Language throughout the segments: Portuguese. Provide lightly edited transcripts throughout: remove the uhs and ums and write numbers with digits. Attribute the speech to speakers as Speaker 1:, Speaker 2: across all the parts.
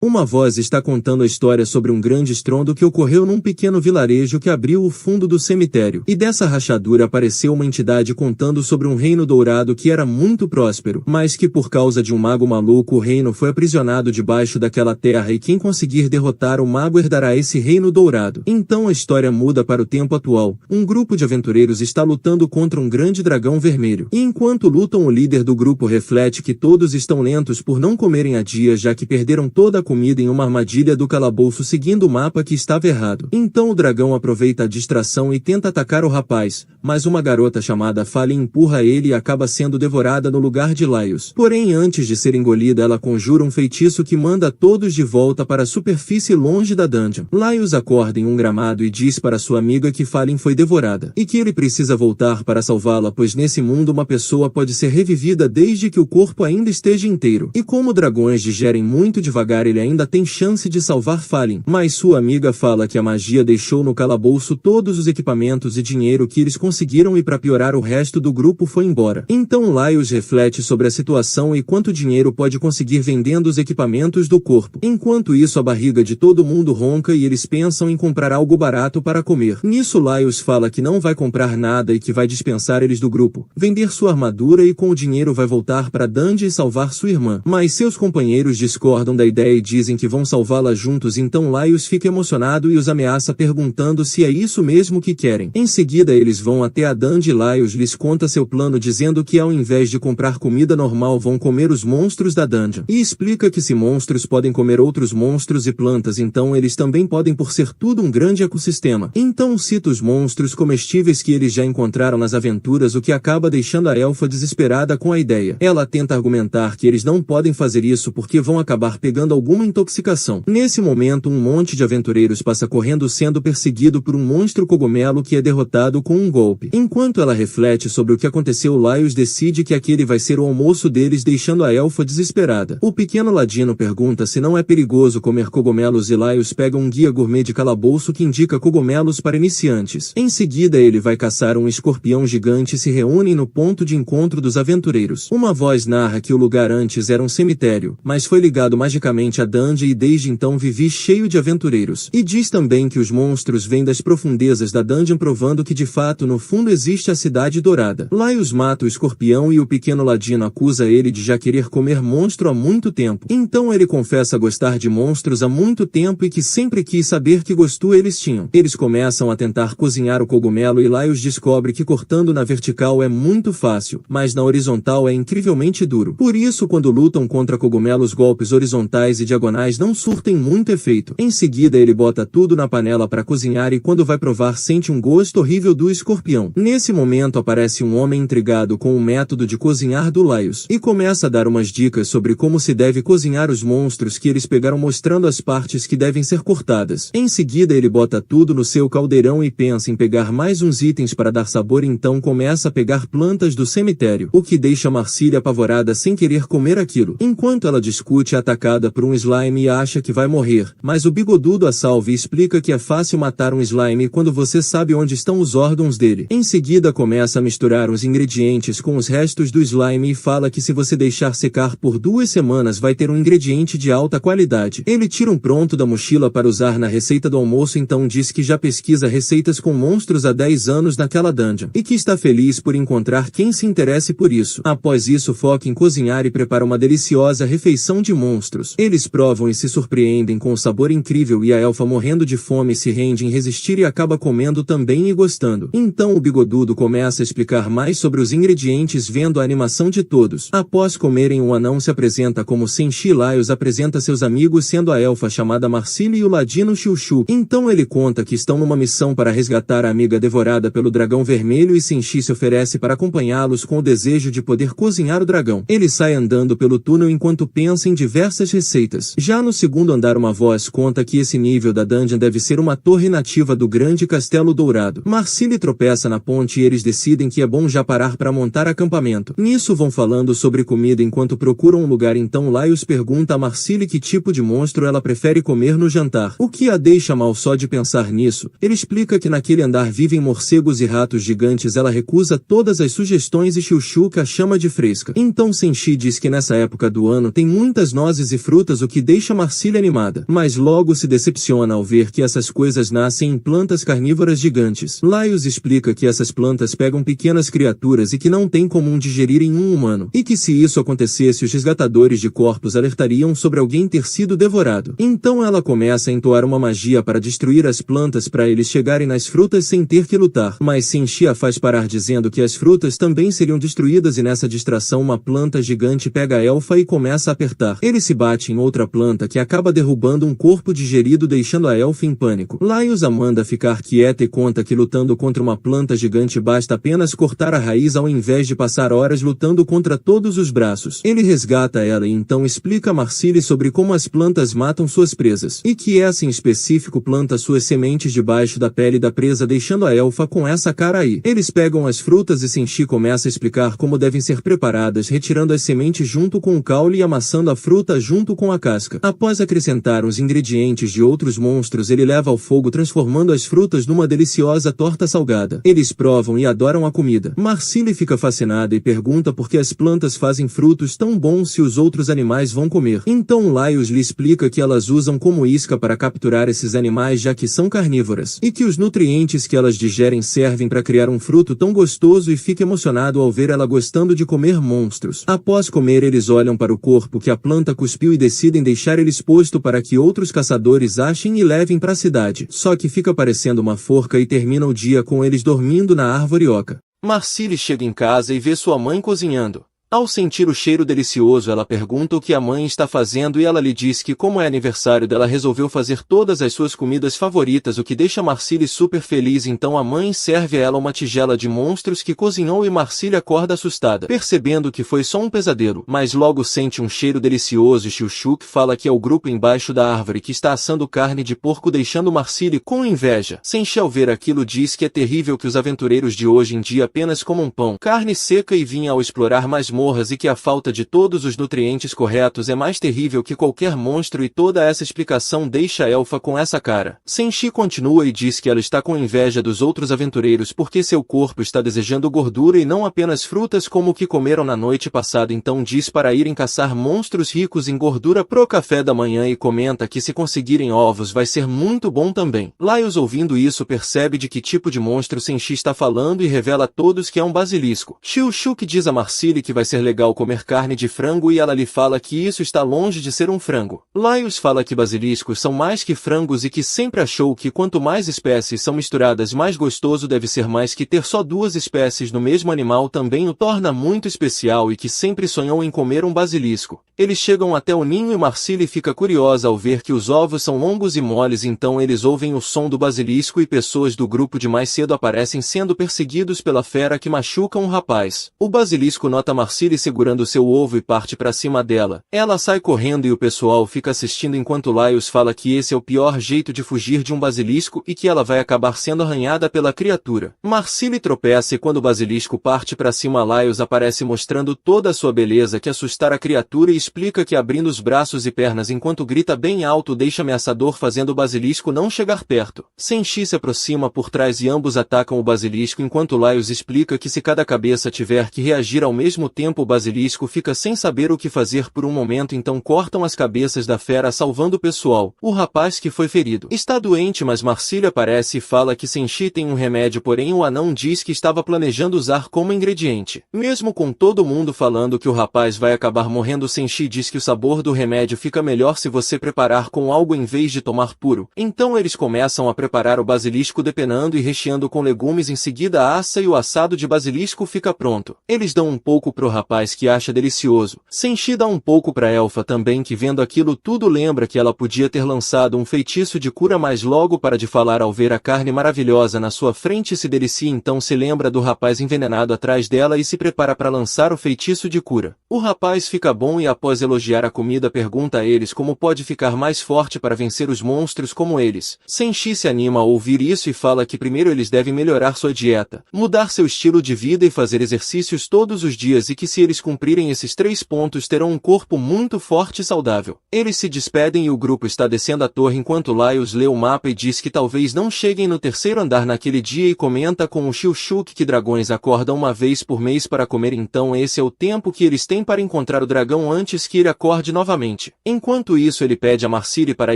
Speaker 1: Uma voz está contando a história sobre um grande estrondo que ocorreu num pequeno vilarejo que abriu o fundo do cemitério. E dessa rachadura apareceu uma entidade contando sobre um reino dourado que era muito próspero, mas que por causa de um mago maluco o reino foi aprisionado debaixo daquela terra e quem conseguir derrotar o mago herdará esse reino dourado. Então a história muda para o tempo atual. Um grupo de aventureiros está lutando contra um grande dragão vermelho. E enquanto lutam, o líder do grupo reflete que todos estão lentos por não comerem há dias, já que perderam toda a comida em uma armadilha do calabouço seguindo o mapa que estava errado. Então o dragão aproveita a distração e tenta atacar o rapaz, mas uma garota chamada Fallen empurra ele e acaba sendo devorada no lugar de Laios. Porém, antes de ser engolida, ela conjura um feitiço que manda todos de volta para a superfície longe da dungeon. Laios acorda em um gramado e diz para sua amiga que Fallen foi devorada, e que ele precisa voltar para salvá-la, pois nesse mundo uma pessoa pode ser revivida desde que o corpo ainda esteja inteiro. E como dragões digerem muito devagar, ele ainda tem chance de salvar Fallen. Mas sua amiga fala que a magia deixou no calabouço todos os equipamentos e dinheiro que eles conseguiram e para piorar o resto do grupo foi embora. Então Laios reflete sobre a situação e quanto dinheiro pode conseguir vendendo os equipamentos do corpo. Enquanto isso, a barriga de todo mundo ronca e eles pensam em comprar algo barato para comer. Nisso Laios fala que não vai comprar nada e que vai dispensar eles do grupo, vender sua armadura e com o dinheiro vai voltar para Dundee e salvar sua irmã. Mas seus companheiros discordam da ideia e dizem que vão salvá-la juntos, então Laios fica emocionado e os ameaça perguntando se é isso mesmo que querem. Em seguida eles vão até a Dundee e Laios lhes conta seu plano dizendo que ao invés de comprar comida normal vão comer os monstros da dungeon. E explica que se monstros podem comer outros monstros e plantas, então eles também podem por ser tudo um grande ecossistema. Então cita os monstros comestíveis que eles já encontraram nas aventuras, o que acaba deixando a elfa desesperada com a ideia. Ela tenta argumentar que eles não podem fazer isso porque vão acabar pegando alguma intoxicação. Nesse momento um monte de aventureiros passa correndo sendo perseguido por um monstro cogumelo que é derrotado com um golpe. Enquanto ela reflete sobre o que aconteceu, Laios decide que aquele vai ser o almoço deles, deixando a elfa desesperada. O pequeno ladino pergunta se não é perigoso comer cogumelos e Laios pega um guia gourmet de calabouço que indica cogumelos para iniciantes. Em seguida ele vai caçar um escorpião gigante e se reúnem no ponto de encontro dos aventureiros. Uma voz narra que o lugar antes era um cemitério, mas foi ligado magicamente a Dundee e desde então vive cheio de aventureiros. E diz também que os monstros vêm das profundezas da dungeon, provando que de fato no fundo existe a cidade dourada. Laios mata o escorpião e o pequeno ladino acusa ele de já querer comer monstro há muito tempo. Então ele confessa gostar de monstros há muito tempo e que sempre quis saber que gosto eles tinham. Eles começam a tentar cozinhar o cogumelo e Laios descobre que cortando na vertical é muito fácil, mas na horizontal é incrivelmente duro. Por isso quando lutam contra cogumelos, golpes horizontais e diagonais não surtem muito efeito. Em seguida ele bota tudo na panela para cozinhar e quando vai provar sente um gosto horrível do escorpião. Nesse momento aparece um homem intrigado com o método de cozinhar do Laios e começa a dar umas dicas sobre como se deve cozinhar os monstros que eles pegaram, mostrando as partes que devem ser cortadas. Em seguida ele bota tudo no seu caldeirão e pensa em pegar mais uns itens para dar sabor, então começa a pegar plantas do cemitério, o que deixa Marcília apavorada sem querer comer aquilo. Enquanto ela discute, é atacada por um slime e acha que vai morrer, mas o bigodudo a salva e explica que é fácil matar um slime quando você sabe onde estão os órgãos dele. Em seguida começa a misturar os ingredientes com os restos do slime e fala que se você deixar secar por 2 semanas vai ter um ingrediente de alta qualidade. Ele tira um pronto da mochila para usar na receita do almoço, então diz que já pesquisa receitas com monstros há 10 anos naquela dungeon e que está feliz por encontrar quem se interesse por isso. Após isso foca em cozinhar e prepara uma deliciosa refeição de monstros. Eles provam e se surpreendem com o sabor incrível e a elfa, morrendo de fome, se rende em resistir e acaba comendo também e gostando. Então o bigodudo começa a explicar mais sobre os ingredientes vendo a animação de todos. Após comerem, o anão se apresenta como Senshi. Laios apresenta seus amigos, sendo a elfa chamada Marcília e o ladino Chuchu. Então ele conta que estão numa missão para resgatar a amiga devorada pelo dragão vermelho e Senshi se oferece para acompanhá-los com o desejo de poder cozinhar o dragão. Ele sai andando pelo túnel enquanto pensa em diversas receitas. Já no segundo andar uma voz conta que esse nível da dungeon deve ser uma torre nativa do grande castelo dourado. Marcília tropeça na ponte e eles decidem que é bom já parar para montar acampamento. Nisso vão falando sobre comida enquanto procuram um lugar, então Laios pergunta a Marcília que tipo de monstro ela prefere comer no jantar, o que a deixa mal só de pensar nisso. Ele explica que naquele andar vivem morcegos e ratos gigantes. Ela recusa todas as sugestões e Chuchu a chama de fresca. Então Senshi diz que nessa época do ano tem muitas nozes e frutas, o que deixa Marcília animada, mas logo se decepciona ao ver que essas coisas nascem em plantas carnívoras gigantes. Laios explica que essas plantas pegam pequenas criaturas e que não tem como digerirem um humano, e que se isso acontecesse os resgatadores de corpos alertariam sobre alguém ter sido devorado. Então ela começa a entoar uma magia para destruir as plantas para eles chegarem nas frutas sem ter que lutar, mas Senshi a faz parar dizendo que as frutas também seriam destruídas e nessa distração uma planta gigante pega a elfa e começa a apertar. Ele se bate em outra planta que acaba derrubando um corpo digerido deixando a elfa em pânico. Laios a manda ficar quieta e conta que lutando contra uma planta gigante basta apenas cortar a raiz ao invés de passar horas lutando contra todos os braços. Ele resgata ela e então explica a Marcília sobre como as plantas matam suas presas, e que essa em específico planta suas sementes debaixo da pele da presa deixando a elfa com essa cara aí. Eles pegam as frutas e Senshi começa a explicar como devem ser preparadas retirando as sementes junto com o caule e amassando a fruta junto com a casca. Após acrescentar os ingredientes de outros monstros ele leva ao fogo transformando as frutas numa deliciosa torta salgada. Eles provam e adoram a comida. Marcília fica fascinada e pergunta por que as plantas fazem frutos tão bons se os outros animais vão comer. Então Laios lhe explica que elas usam como isca para capturar esses animais já que são carnívoras, e que os nutrientes que elas digerem servem para criar um fruto tão gostoso e fica emocionado ao ver ela gostando de comer monstros. Após comer eles olham para o corpo que a planta cuspiu e decidem deixar ele exposto para que outros caçadores achem e levem para a cidade. Só que fica parecendo uma forca e termina o dia com eles dormindo na árvore oca. Marcília chega em casa e vê sua mãe cozinhando. Ao sentir o cheiro delicioso ela pergunta o que a mãe está fazendo e ela lhe diz que como é aniversário dela resolveu fazer todas as suas comidas favoritas o que deixa Marcília super feliz então a mãe serve a ela uma tigela de monstros que cozinhou e Marcília acorda assustada, percebendo que foi só um pesadelo, mas logo sente um cheiro delicioso e Chuchuk fala que é o grupo embaixo da árvore que está assando carne de porco deixando Marcília com inveja. Senshi ao ver aquilo diz que é terrível que os aventureiros de hoje em dia apenas comam pão, carne seca e vinho ao explorar mais morras e que a falta de todos os nutrientes corretos é mais terrível que qualquer monstro e toda essa explicação deixa a elfa com essa cara. Senshi continua e diz que ela está com inveja dos outros aventureiros porque seu corpo está desejando gordura e não apenas frutas como o que comeram na noite passada então diz para irem caçar monstros ricos em gordura pro café da manhã e comenta que se conseguirem ovos vai ser muito bom também. Laios ouvindo isso percebe de que tipo de monstro Senshi está falando e revela a todos que é um basilisco. Chuchuk diz a Marcília que vai ser legal comer carne de frango e ela lhe fala que isso está longe de ser um frango. Laios fala que basiliscos são mais que frangos e que sempre achou que quanto mais espécies são misturadas mais gostoso deve ser mais que ter só duas espécies no mesmo animal também o torna muito especial e que sempre sonhou em comer um basilisco. Eles chegam até o ninho e Marcília fica curiosa ao ver que os ovos são longos e moles então eles ouvem o som do basilisco e pessoas do grupo de mais cedo aparecem sendo perseguidos pela fera que machuca um rapaz. O basilisco nota Marcília segurando seu ovo e parte para cima dela. Ela sai correndo e o pessoal fica assistindo enquanto Laios fala que esse é o pior jeito de fugir de um basilisco e que ela vai acabar sendo arranhada pela criatura. Marcília tropeça e quando o basilisco parte para cima Laios aparece mostrando toda a sua beleza que assustar a criatura e explica que abrindo os braços e pernas enquanto grita bem alto deixa ameaçador fazendo o basilisco não chegar perto. Senshi se aproxima por trás e ambos atacam o basilisco enquanto Laios explica que se cada cabeça tiver que reagir ao mesmo tempo o basilisco fica sem saber o que fazer por um momento então cortam as cabeças da fera salvando o pessoal. O rapaz que foi ferido está doente mas Marcília aparece e fala que Senshi tem um remédio porém o anão diz que estava planejando usar como ingrediente. Mesmo com todo mundo falando que o rapaz vai acabar morrendo Senshi diz que o sabor do remédio fica melhor se você preparar com algo em vez de tomar puro. Então eles começam a preparar o basilisco depenando e recheando com legumes em seguida a assa e o assado de basilisco fica pronto. Eles dão um pouco pro rapaz que acha delicioso. Senshi dá um pouco pra elfa também que vendo aquilo tudo lembra que ela podia ter lançado um feitiço de cura mas logo para de falar ao ver a carne maravilhosa na sua frente se delicia então se lembra do rapaz envenenado atrás dela e se prepara para lançar o feitiço de cura. O rapaz fica bom e após elogiar a comida pergunta a eles como pode ficar mais forte para vencer os monstros como eles. Senshi se anima a ouvir isso e fala que primeiro eles devem melhorar sua dieta, mudar seu estilo de vida e fazer exercícios todos os dias e que que se eles cumprirem esses 3 pontos terão um corpo muito forte e saudável. Eles se despedem e o grupo está descendo a torre enquanto Laios lê o mapa e diz que talvez não cheguem no 3º andar naquele dia e comenta com o Shilshuk que dragões acordam uma vez por mês para comer, então esse é o tempo que eles têm para encontrar o dragão antes que ele acorde novamente. Enquanto isso ele pede a Marcille para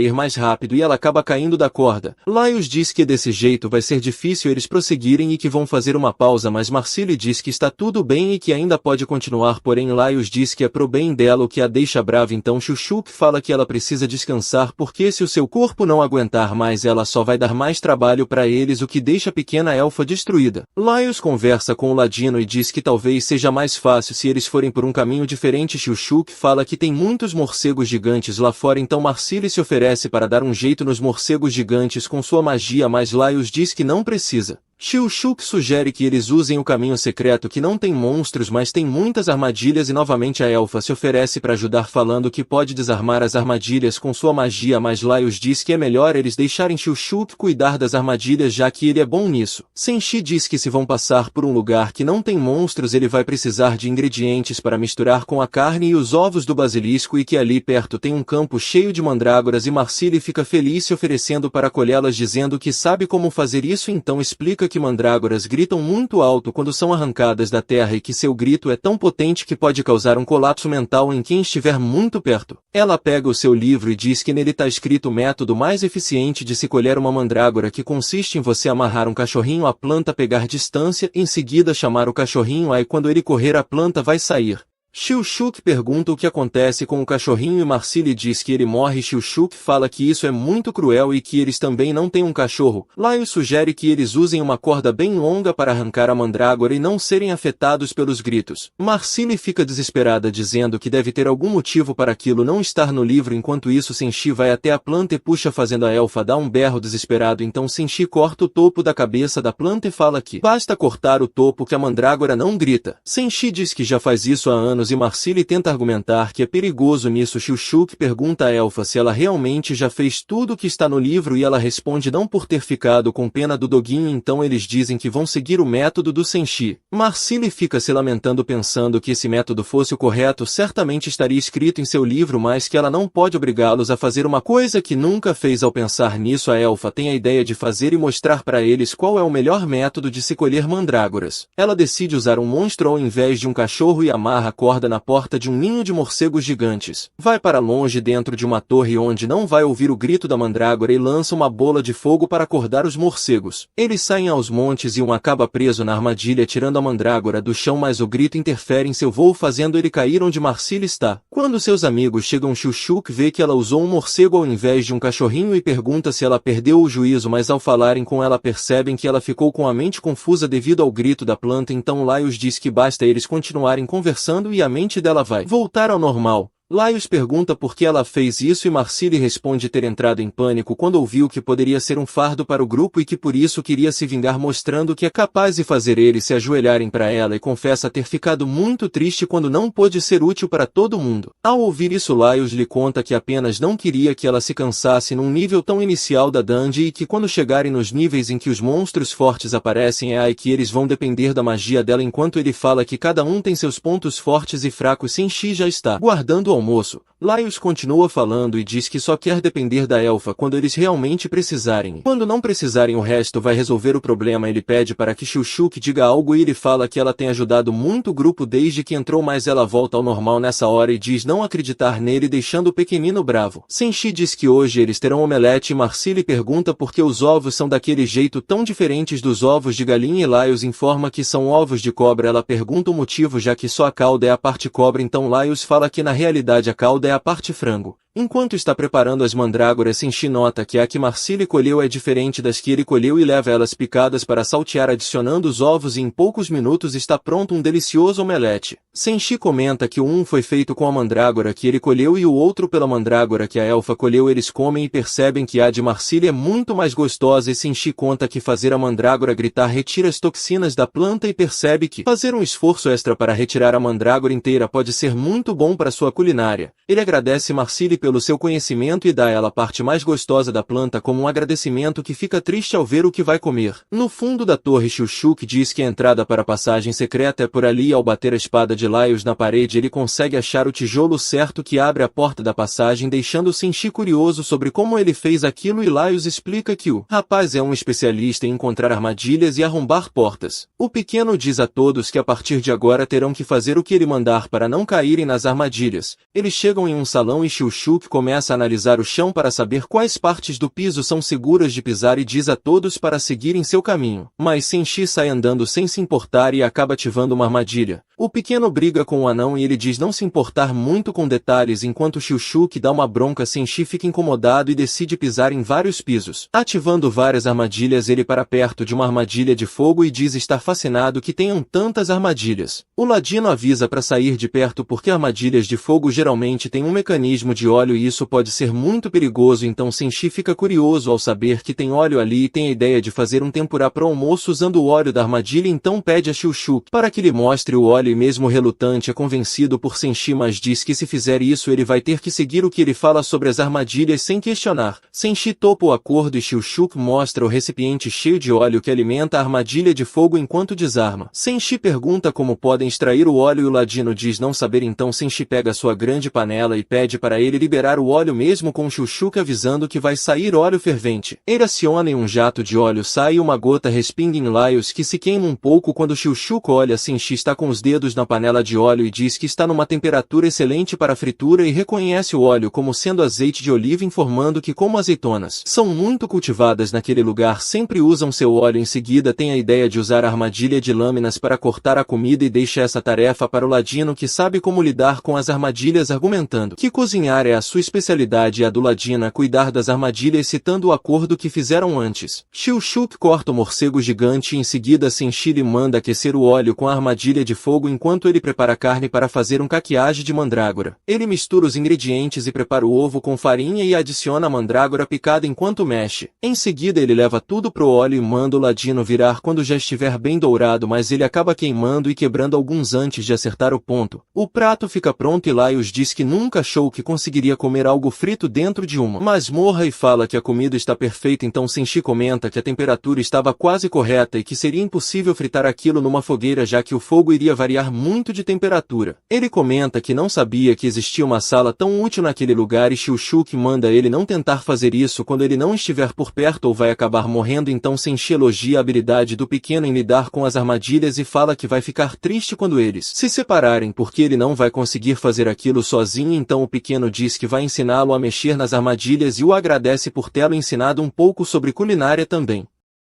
Speaker 1: ir mais rápido e ela acaba caindo da corda. Laios diz que desse jeito vai ser difícil eles prosseguirem e que vão fazer uma pausa, mas Marcille diz que está tudo bem e que ainda pode continuar, porém Laios diz que é pro bem dela o que a deixa brava, então Shilshuk fala que ela precisa descansar porque se o seu corpo não aguentar mais ela só vai dar mais trabalho para eles, o que deixa a pequena elfa destruída. Laios conversa com o ladino e diz que talvez seja mais fácil se eles forem por um caminho diferente. Shilshuk fala que tem muitos morcegos gigantes lá fora, então Marcille se oferece para dar um jeito nos morcegos gigantes com sua magia, mas Laios diz que não precisa. Shilshuk sugere que eles usem o caminho secreto que não tem monstros mas tem muitas armadilhas e novamente a elfa se oferece para ajudar falando que pode desarmar as armadilhas com sua magia, mas Laios diz que é melhor eles deixarem Shilshuk cuidar das armadilhas já que ele é bom nisso. Senshi diz que se vão passar por um lugar que não tem monstros ele vai precisar de ingredientes para misturar com a carne e os ovos do basilisco e que ali perto tem um campo cheio de mandrágoras e Marcille fica feliz se oferecendo para colhê-las dizendo que sabe como fazer isso, então explica que mandrágoras gritam muito alto quando são arrancadas da terra e que seu grito é tão potente que pode causar um colapso mental em quem estiver muito perto. Ela pega o seu livro e diz que nele está escrito o método mais eficiente de se colher uma mandrágora, que consiste em você amarrar um cachorrinho à planta, pegar distância, em seguida chamar o cachorrinho e quando ele correr a planta vai sair. Shilshuk pergunta o que acontece com o cachorrinho e Marcille diz que ele morre. Shilshuk fala que isso é muito cruel e que eles também não têm um cachorro. Laios sugere que eles usem uma corda bem longa para arrancar a mandrágora e não serem afetados pelos gritos. Marcille fica desesperada dizendo que deve ter algum motivo para aquilo não estar no livro. Enquanto isso Senshi vai até a planta e puxa fazendo a elfa dar um berro desesperado, então Senshi corta o topo da cabeça da planta e fala que basta cortar o topo que a mandrágora não grita. Senshi diz que já faz isso há anos e Marcille tenta argumentar que é perigoso nisso. Shilshuk pergunta à elfa se ela realmente já fez tudo o que está no livro e ela responde não por ter ficado com pena do doguinho, então eles dizem que vão seguir o método do Senshi. Marcille fica se lamentando pensando que esse método fosse o correto certamente estaria escrito em seu livro, mas que ela não pode obrigá-los a fazer uma coisa que nunca fez. Ao pensar nisso a elfa tem a ideia de fazer e mostrar para eles qual é o melhor método de se colher mandrágoras. Ela decide usar um monstro ao invés de um cachorro e amarra a corda na porta de um ninho de morcegos gigantes. Vai para longe dentro de uma torre onde não vai ouvir o grito da mandrágora e lança uma bola de fogo para acordar os morcegos. Eles saem aos montes e um acaba preso na armadilha tirando a mandrágora do chão, mas o grito interfere em seu voo fazendo ele cair onde Marcille está. Quando seus amigos chegam, Shilshuk vê que ela usou um morcego ao invés de um cachorrinho e pergunta se ela perdeu o juízo, mas ao falarem com ela percebem que ela ficou com a mente confusa devido ao grito da planta, então Laios diz que basta eles continuarem conversando e a mente dela vai voltar ao normal. Laios pergunta por que ela fez isso e Marcille responde ter entrado em pânico quando ouviu que poderia ser um fardo para o grupo e que por isso queria se vingar, mostrando que é capaz de fazer eles se ajoelharem para ela, e confessa ter ficado muito triste quando não pôde ser útil para todo mundo. Ao ouvir isso Laios lhe conta que apenas não queria que ela se cansasse num nível tão inicial da dungeon e que quando chegarem nos níveis em que os monstros fortes aparecem é aí que eles vão depender da magia dela. Enquanto ele fala que cada um tem seus pontos fortes e fracos, Senshi já está guardando o almoço. Laios continua falando e diz que só quer depender da elfa quando eles realmente precisarem. Quando não precisarem o resto vai resolver o problema. Ele pede para que Shilshuk diga algo e ele fala que ela tem ajudado muito o grupo desde que entrou, mas ela volta ao normal nessa hora e diz não acreditar nele, deixando o pequenino bravo. Senshi diz que hoje eles terão omelete e Marcille pergunta por que os ovos são daquele jeito tão diferentes dos ovos de galinha e Laios informa que são ovos de cobra. Ela pergunta o motivo já que só a cauda é a parte cobra, então Laios fala que na realidade a cauda é a parte frango. Enquanto está preparando as mandrágoras, Senshi nota que a que Marcille colheu é diferente das que ele colheu e leva elas picadas para saltear adicionando os ovos e em poucos minutos está pronto um delicioso omelete. Senshi comenta que um foi feito com a mandrágora que ele colheu e o outro pela mandrágora que a elfa colheu. Eles comem e percebem que a de Marcille é muito mais gostosa e Senshi conta que fazer a mandrágora gritar retira as toxinas da planta e percebe que fazer um esforço extra para retirar a mandrágora inteira pode ser muito bom para sua culinária. Ele agradece Marcille pelo seu conhecimento e dá a ela a parte mais gostosa da planta como um agradecimento, que fica triste ao ver o que vai comer. No fundo da torre, Xiu-Shuk diz que a entrada para a passagem secreta é por ali e ao bater a espada de Laios na parede ele consegue achar o tijolo certo que abre a porta da passagem, deixando Senshi curioso sobre como ele fez aquilo, e Laios explica que o rapaz é um especialista em encontrar armadilhas e arrombar portas. O pequeno diz a todos que a partir de agora terão que fazer o que ele mandar para não caírem nas armadilhas. Eles chegam em um salão e Xiu-Shuk começa a analisar o chão para saber quais partes do piso são seguras de pisar e diz a todos para seguirem seu caminho. Mas Senshi sai andando sem se importar e acaba ativando uma armadilha. O pequeno briga com o anão e ele diz não se importar muito com detalhes, enquanto Xiu-Shuk dá uma bronca. Senshi fica incomodado e decide pisar em vários pisos. Ativando várias armadilhas, ele para perto de uma armadilha de fogo e diz estar fascinado que tenham tantas armadilhas. O ladino avisa para sair de perto porque armadilhas de fogo geralmente têm um mecanismo de óleo e isso pode ser muito perigoso, então Senshi fica curioso ao saber que tem óleo ali e tem a ideia de fazer um tempurá para o almoço usando o óleo da armadilha, então pede a Xiu-Shuk para que lhe mostre o óleo e mesmo relutante é convencido por Senshi, mas diz que se fizer isso ele vai ter que seguir o que ele fala sobre as armadilhas sem questionar. Senshi topa o acordo e Xiu-Shuk mostra o recipiente cheio de óleo que alimenta a armadilha de fogo enquanto desarma. Senshi pergunta como podem extrair o óleo e o ladino diz não saber, então Senshi pega sua grande panela e pede para ele liberar o óleo mesmo com Xiu-Shuk avisando que vai sair óleo fervente. Ele aciona e um jato de óleo sai e uma gota respinga em Laios, que se queima um pouco quando Xiu-Shuk olha. Senshi está com os dedos na panela de óleo e diz que está numa temperatura excelente para a fritura e reconhece o óleo como sendo azeite de oliva, informando que como azeitonas são muito cultivadas naquele lugar sempre usam seu óleo. Em seguida tem a ideia de usar a armadilha de lâminas para cortar a comida e deixa essa tarefa para o ladino, que sabe como lidar com as armadilhas, argumentando que cozinhar é a sua especialidade e a do ladino é cuidar das armadilhas, citando o acordo que fizeram antes. Xiu-Shuk corta o morcego gigante e em seguida Senshi lhe manda aquecer o óleo com a armadilha de fogo enquanto ele prepara a carne para fazer um caqueage de mandrágora. Ele mistura os ingredientes e prepara o ovo com farinha e adiciona a mandrágora picada enquanto mexe. Em seguida ele leva tudo pro óleo e manda o ladino virar quando já estiver bem dourado, mas ele acaba queimando e quebrando alguns antes de acertar o ponto. O prato fica pronto e Laios diz que nunca achou que conseguiria comer algo frito dentro de uma masmorra e fala que a comida está perfeita, então Senshi comenta que a temperatura estava quase correta e que seria impossível fritar aquilo numa fogueira já que o fogo iria variar muito de temperatura. Ele comenta que não sabia que existia uma sala tão útil naquele lugar e Xiu-Shuk manda ele não tentar fazer isso quando ele não estiver por perto ou vai acabar morrendo, então Senshi elogia a habilidade do pequeno em lidar com as armadilhas e fala que vai ficar triste quando eles se separarem porque ele não vai conseguir fazer aquilo sozinho, então o pequeno diz que vai ensiná-lo a mexer nas armadilhas e o agradece por tê-lo ensinado um pouco sobre culinária também.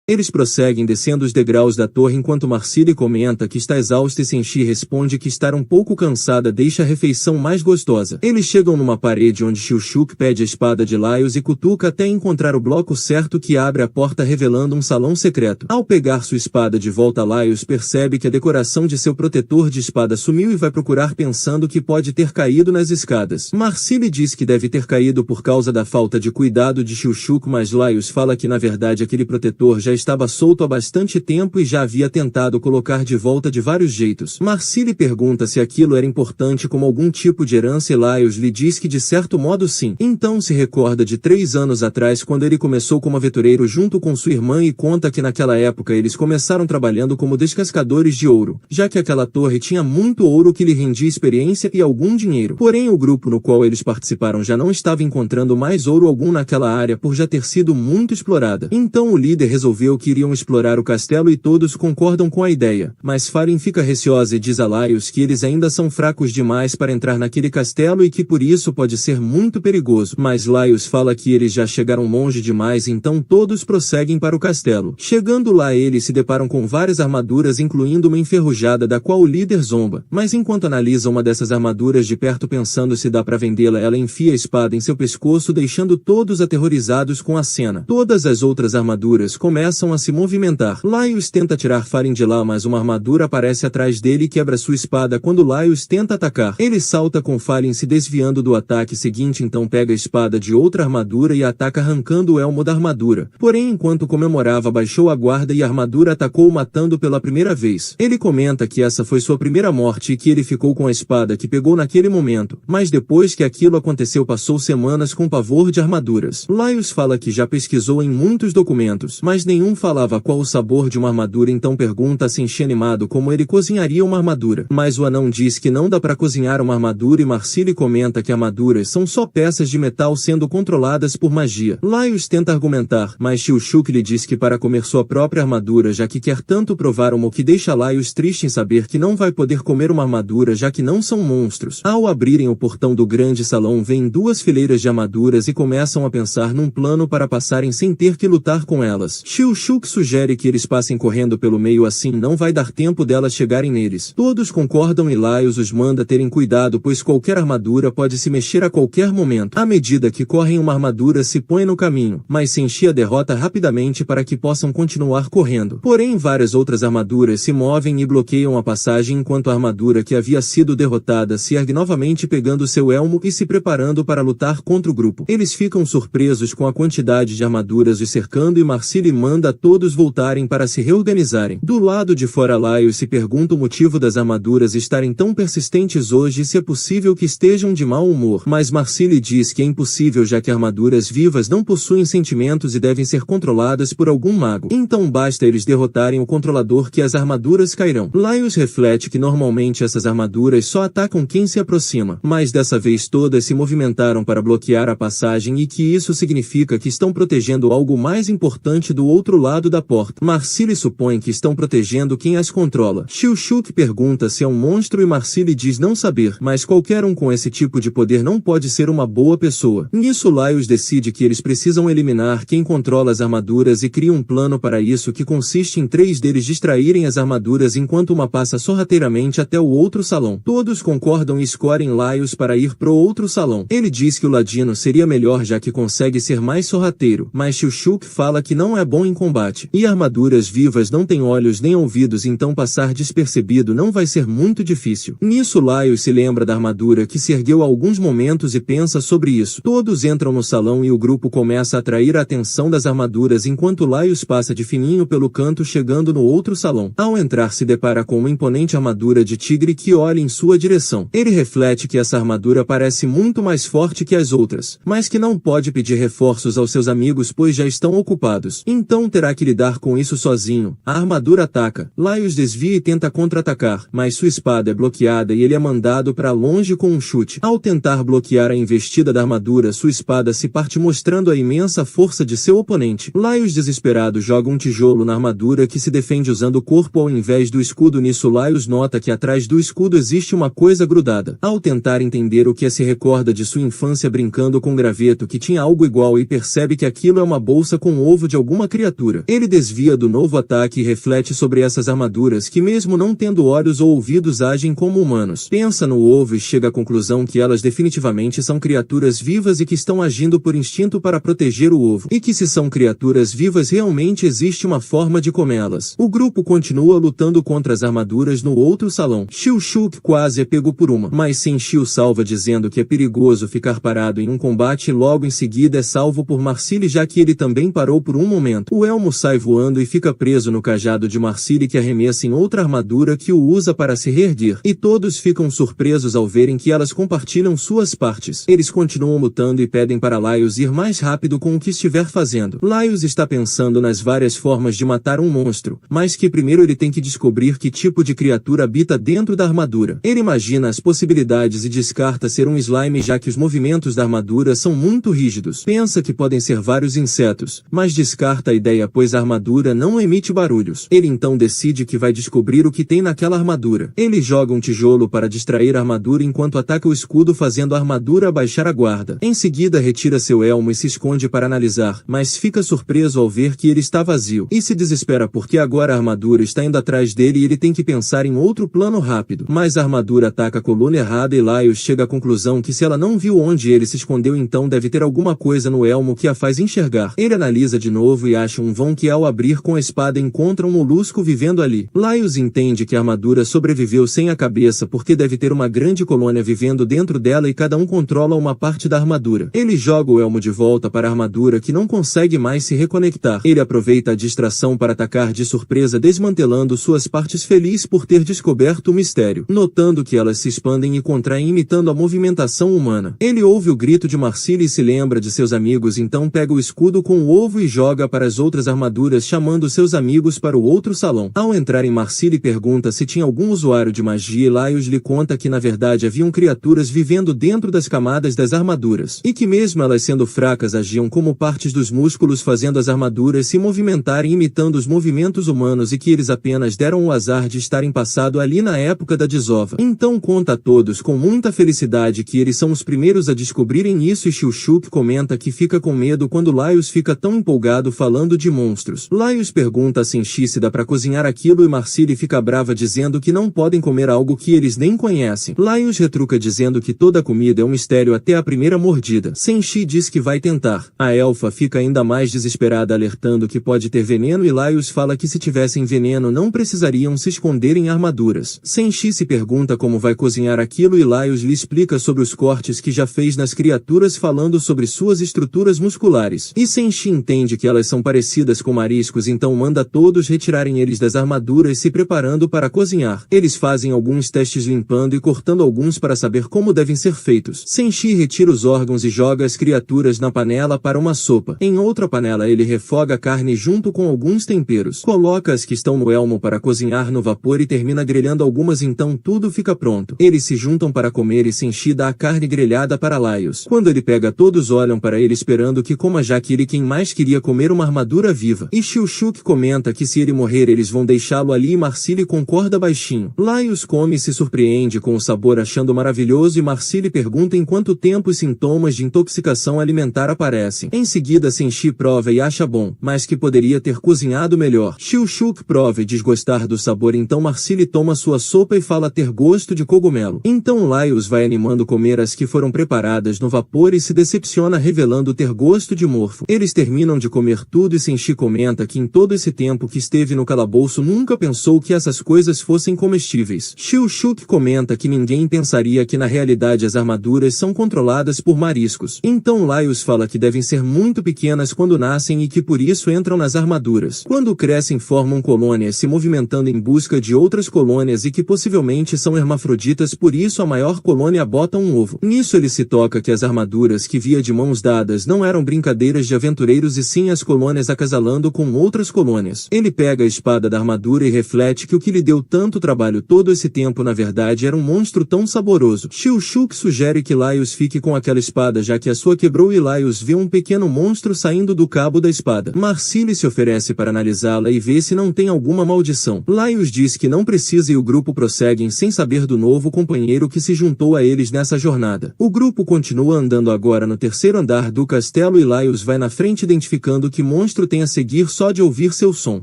Speaker 2: Eles prosseguem descendo os degraus da torre enquanto Marcille comenta que está exausta e Senshi responde que estar um pouco cansada deixa a refeição mais gostosa. Eles chegam numa parede onde Xiu-Shuk pede a espada de Laios e cutuca até encontrar o bloco certo que abre a porta revelando um salão secreto. Ao pegar sua espada de volta, Laios percebe que a decoração de seu protetor de espada sumiu e vai procurar pensando que pode ter caído nas escadas. Marcille diz que deve ter caído por causa da falta de cuidado de Xiu-Shuk, mas Laios fala que na verdade aquele protetor já estava solto há bastante tempo e já havia tentado colocar de volta de vários jeitos. Marcille pergunta se aquilo era importante como algum tipo de herança e Laios lhe diz que de certo modo sim. Então se recorda de 3 anos atrás quando ele começou como aventureiro junto com sua irmã e conta que naquela época eles começaram trabalhando como descascadores de ouro, já que aquela torre tinha muito ouro que lhe rendia experiência e algum dinheiro. Porém o grupo no qual eles participaram já não estava encontrando mais ouro algum naquela área por já ter sido muito explorada. Então o líder resolveu que iriam explorar o castelo e todos concordam com a ideia, mas Farin fica receosa e diz a Laios que eles ainda são fracos demais para entrar naquele castelo e que por isso pode ser muito perigoso, mas Laios fala que eles já chegaram longe demais, então todos prosseguem para o castelo. Chegando lá eles se deparam com várias armaduras incluindo uma enferrujada da qual o líder zomba, mas enquanto analisa uma dessas armaduras de perto pensando se dá para vendê-la, ela enfia a espada em seu pescoço deixando todos aterrorizados com a cena. Todas as outras armaduras começam
Speaker 1: começam a se movimentar. Laios tenta tirar Fallen de lá, mas uma armadura aparece atrás dele e quebra sua espada quando Laios tenta atacar. Ele salta com Fallen se desviando do ataque seguinte, então pega a espada de outra armadura e ataca arrancando o elmo da armadura. Porém, enquanto comemorava, baixou a guarda e a armadura atacou, matando pela primeira vez. Ele comenta que essa foi sua primeira morte e que ele ficou com a espada que pegou naquele momento, mas depois que aquilo aconteceu passou semanas com pavor de armaduras. Laios fala que já pesquisou em muitos documentos, mas nenhum falava qual o sabor de uma armadura, então pergunta a Senshi animado como ele cozinharia uma armadura. Mas o anão diz que não dá para cozinhar uma armadura e Marcille comenta que armaduras são só peças de metal sendo controladas por magia. Laios tenta argumentar, mas Shilshuk lhe diz que para comer sua própria armadura, já que quer tanto provar uma, o que deixa Laios triste em saber que não vai poder comer uma armadura já que não são monstros. Ao abrirem o portão do grande salão, vêm duas fileiras de armaduras e começam a pensar num plano para passarem sem ter que lutar com elas. Shilshuk sugere que eles passem correndo pelo meio, assim não vai dar tempo delas chegarem neles. Todos concordam e Laios os manda terem cuidado, pois qualquer armadura pode se mexer a qualquer momento. À medida que correm, uma armadura se põe no caminho, mas Senshi a derrota rapidamente para que possam continuar correndo. Porém, várias outras armaduras se movem e bloqueiam a passagem enquanto a armadura que havia sido derrotada se ergue novamente, pegando seu elmo e se preparando para lutar contra o grupo. Eles ficam surpresos com a quantidade de armaduras os cercando e Marcille manda a todos voltarem para se reorganizarem. Do lado de fora, Laios se pergunta o motivo das armaduras estarem tão persistentes hoje e se é possível que estejam de mau humor. Mas Marcille diz que é impossível, já que armaduras vivas não possuem sentimentos e devem ser controladas por algum mago. Então basta eles derrotarem o controlador que as armaduras cairão. Laios reflete que normalmente essas armaduras só atacam quem se aproxima, mas dessa vez todas se movimentaram para bloquear a passagem e que isso significa que estão protegendo algo mais importante do outro lado da porta. Marcille supõe que estão protegendo quem as controla. Shilshuk pergunta se é um monstro e Marcille diz não saber, mas qualquer um com esse tipo de poder não pode ser uma boa pessoa. Nisso, Laios decide que eles precisam eliminar quem controla as armaduras e cria um plano para isso que consiste em 3 deles distraírem as armaduras enquanto uma passa sorrateiramente até o outro salão. Todos concordam e escolhem Laios para ir pro outro salão. Ele diz que o ladino seria melhor já que consegue ser mais sorrateiro, mas Shilshuk fala que não é bom em combate. E armaduras vivas não têm olhos nem ouvidos, então passar despercebido não vai ser muito difícil. Nisso, Laios se lembra da armadura que se ergueu há alguns momentos e pensa sobre isso. Todos entram no salão e o grupo começa a atrair a atenção das armaduras enquanto Laios passa de fininho pelo canto, chegando no outro salão. Ao entrar, se depara com uma imponente armadura de tigre que olha em sua direção. Ele reflete que essa armadura parece muito mais forte que as outras, mas que não pode pedir reforços aos seus amigos pois já estão ocupados. Então terá que lidar com isso sozinho. A armadura ataca. Laios desvia e tenta contra-atacar, mas sua espada é bloqueada e ele é mandado para longe com um chute. Ao tentar bloquear a investida da armadura, sua espada se parte, mostrando a imensa força de seu oponente. Laios, desesperado, joga um tijolo na armadura que se defende usando o corpo ao invés do escudo. Nisso, Laios nota que atrás do escudo existe uma coisa grudada. Ao tentar entender o que é, se recorda de sua infância brincando com graveto que tinha algo igual e percebe que aquilo é uma bolsa com o ovo de alguma criatura. Ele desvia do novo ataque e reflete sobre essas armaduras que, mesmo não tendo olhos ou ouvidos, agem como humanos. Pensa no ovo e chega à conclusão que elas definitivamente são criaturas vivas e que estão agindo por instinto para proteger o ovo. E que se são criaturas vivas, realmente existe uma forma de comê-las. O grupo continua lutando contra as armaduras no outro salão. Shilshuk quase é pego por uma, mas Senshi o salva dizendo que é perigoso ficar parado em um combate e logo em seguida é salvo por Marcille, já que ele também parou por um momento. O elmo sai voando e fica preso no cajado de Marcille, que arremessa em outra armadura que o usa para se reerguer. E todos ficam surpresos ao verem que elas compartilham suas partes. Eles continuam lutando e pedem para Laios ir mais rápido com o que estiver fazendo. Laios está pensando nas várias formas de matar um monstro, mas que primeiro ele tem que descobrir que tipo de criatura habita dentro da armadura. Ele imagina as possibilidades e descarta ser um slime, já que os movimentos da armadura são muito rígidos. Pensa que podem ser vários insetos, mas descarta a ideia pois a armadura não emite barulhos. Ele então decide que vai descobrir o que tem naquela armadura. Ele joga um tijolo para distrair a armadura enquanto ataca o escudo, fazendo a armadura abaixar a guarda. Em seguida retira seu elmo e se esconde para analisar, mas fica surpreso ao ver que ele está vazio. E se desespera porque agora a armadura está indo atrás dele e ele tem que pensar em outro plano rápido. Mas a armadura ataca a coluna errada e Laios chega à conclusão que se ela não viu onde ele se escondeu, então deve ter alguma coisa no elmo que a faz enxergar. Ele analisa de novo e acha um vão que ao abrir com a espada encontra um molusco vivendo ali. Laios entende que a armadura sobreviveu sem a cabeça porque deve ter uma grande colônia vivendo dentro dela e cada um controla uma parte da armadura. Ele joga o elmo de volta para a armadura que não consegue mais se reconectar. Ele aproveita a distração para atacar de surpresa desmantelando suas partes feliz por ter descoberto o mistério, notando que elas se expandem e contraem imitando a movimentação humana. Ele ouve o grito de Marcille e se lembra de seus amigos, então pega o escudo com o ovo e joga para as outras armaduras chamando seus amigos para o outro salão. Ao entrar em Marcille pergunta se tinha algum usuário de magia e Laios lhe conta que na verdade haviam criaturas vivendo dentro das camadas das armaduras, e que mesmo elas sendo fracas agiam como partes dos músculos fazendo as armaduras se movimentarem imitando os movimentos humanos e que eles apenas deram o azar de estarem passado ali na época da desova. Então conta a todos com muita felicidade que eles são os primeiros a descobrirem isso e Shilshuk comenta que fica com medo quando Laios fica tão empolgado falando de monstros. Laios pergunta a Senshi se dá pra cozinhar aquilo e Marcille fica brava dizendo que não podem comer algo que eles nem conhecem. Laios retruca dizendo que toda comida é um mistério até a primeira mordida. Senshi diz que vai tentar. A elfa fica ainda mais desesperada alertando que pode ter veneno e Laios fala que se tivessem veneno não precisariam se esconder em armaduras. Senshi se pergunta como vai cozinhar aquilo e Laios lhe explica sobre os cortes que já fez nas criaturas falando sobre suas estruturas musculares. E Senshi entende que elas são parecidas com mariscos então manda todos retirarem eles das armaduras se preparando para cozinhar. Eles fazem alguns testes limpando e cortando alguns para saber como devem ser feitos. Senshi retira os órgãos e joga as criaturas na panela para uma sopa. Em outra panela ele refoga a carne junto com alguns temperos. Coloca as que estão no elmo para cozinhar no vapor e termina grelhando algumas então tudo fica pronto. Eles se juntam para comer e Senshi dá a carne grelhada para Laios. Quando ele pega todos olham para ele esperando que coma já que ele quem mais queria comer uma armadura viva. E Shilshuk comenta que se ele morrer eles vão deixá-lo ali e Marcille concorda baixinho. Laios come e se surpreende com o sabor achando maravilhoso e Marcille pergunta em quanto tempo os sintomas de intoxicação alimentar aparecem. Em seguida Senshi prova e acha bom, mas que poderia ter cozinhado melhor. Shilshuk prova e diz gostar do sabor então Marcille toma sua sopa e fala ter gosto de cogumelo. Então Laios vai animando comer as que foram preparadas no vapor e se decepciona revelando ter gosto de morfo. Eles terminam de comer tudo e Senshi comenta que em todo esse tempo que esteve no calabouço nunca pensou que essas coisas fossem comestíveis. Shilshuk comenta que ninguém pensaria que na realidade as armaduras são controladas por mariscos. Então Laios fala que devem ser muito pequenas quando nascem e que por isso entram nas armaduras. Quando crescem formam colônias se movimentando em busca de outras colônias e que possivelmente são hermafroditas por isso a maior colônia bota um ovo. Nisso ele se toca que as armaduras que via de mãos dadas não eram brincadeiras de aventureiros e sim as colônias acasalando com outras colônias. Ele pega a espada da armadura e reflete que o que lhe deu tanto trabalho todo esse tempo na verdade era um monstro tão saboroso. Shilshuk sugere que Laios fique com aquela espada já que a sua quebrou e Laios vê um pequeno monstro saindo do cabo da espada. Marcille se oferece para analisá-la e vê se não tem alguma maldição. Laios diz que não precisa e o grupo prosseguem sem saber do novo companheiro que se juntou a eles nessa jornada. O grupo continua andando agora no terceiro andar do castelo e Laios vai na frente identificando que monstro tem a seguir só de ouvir seu som.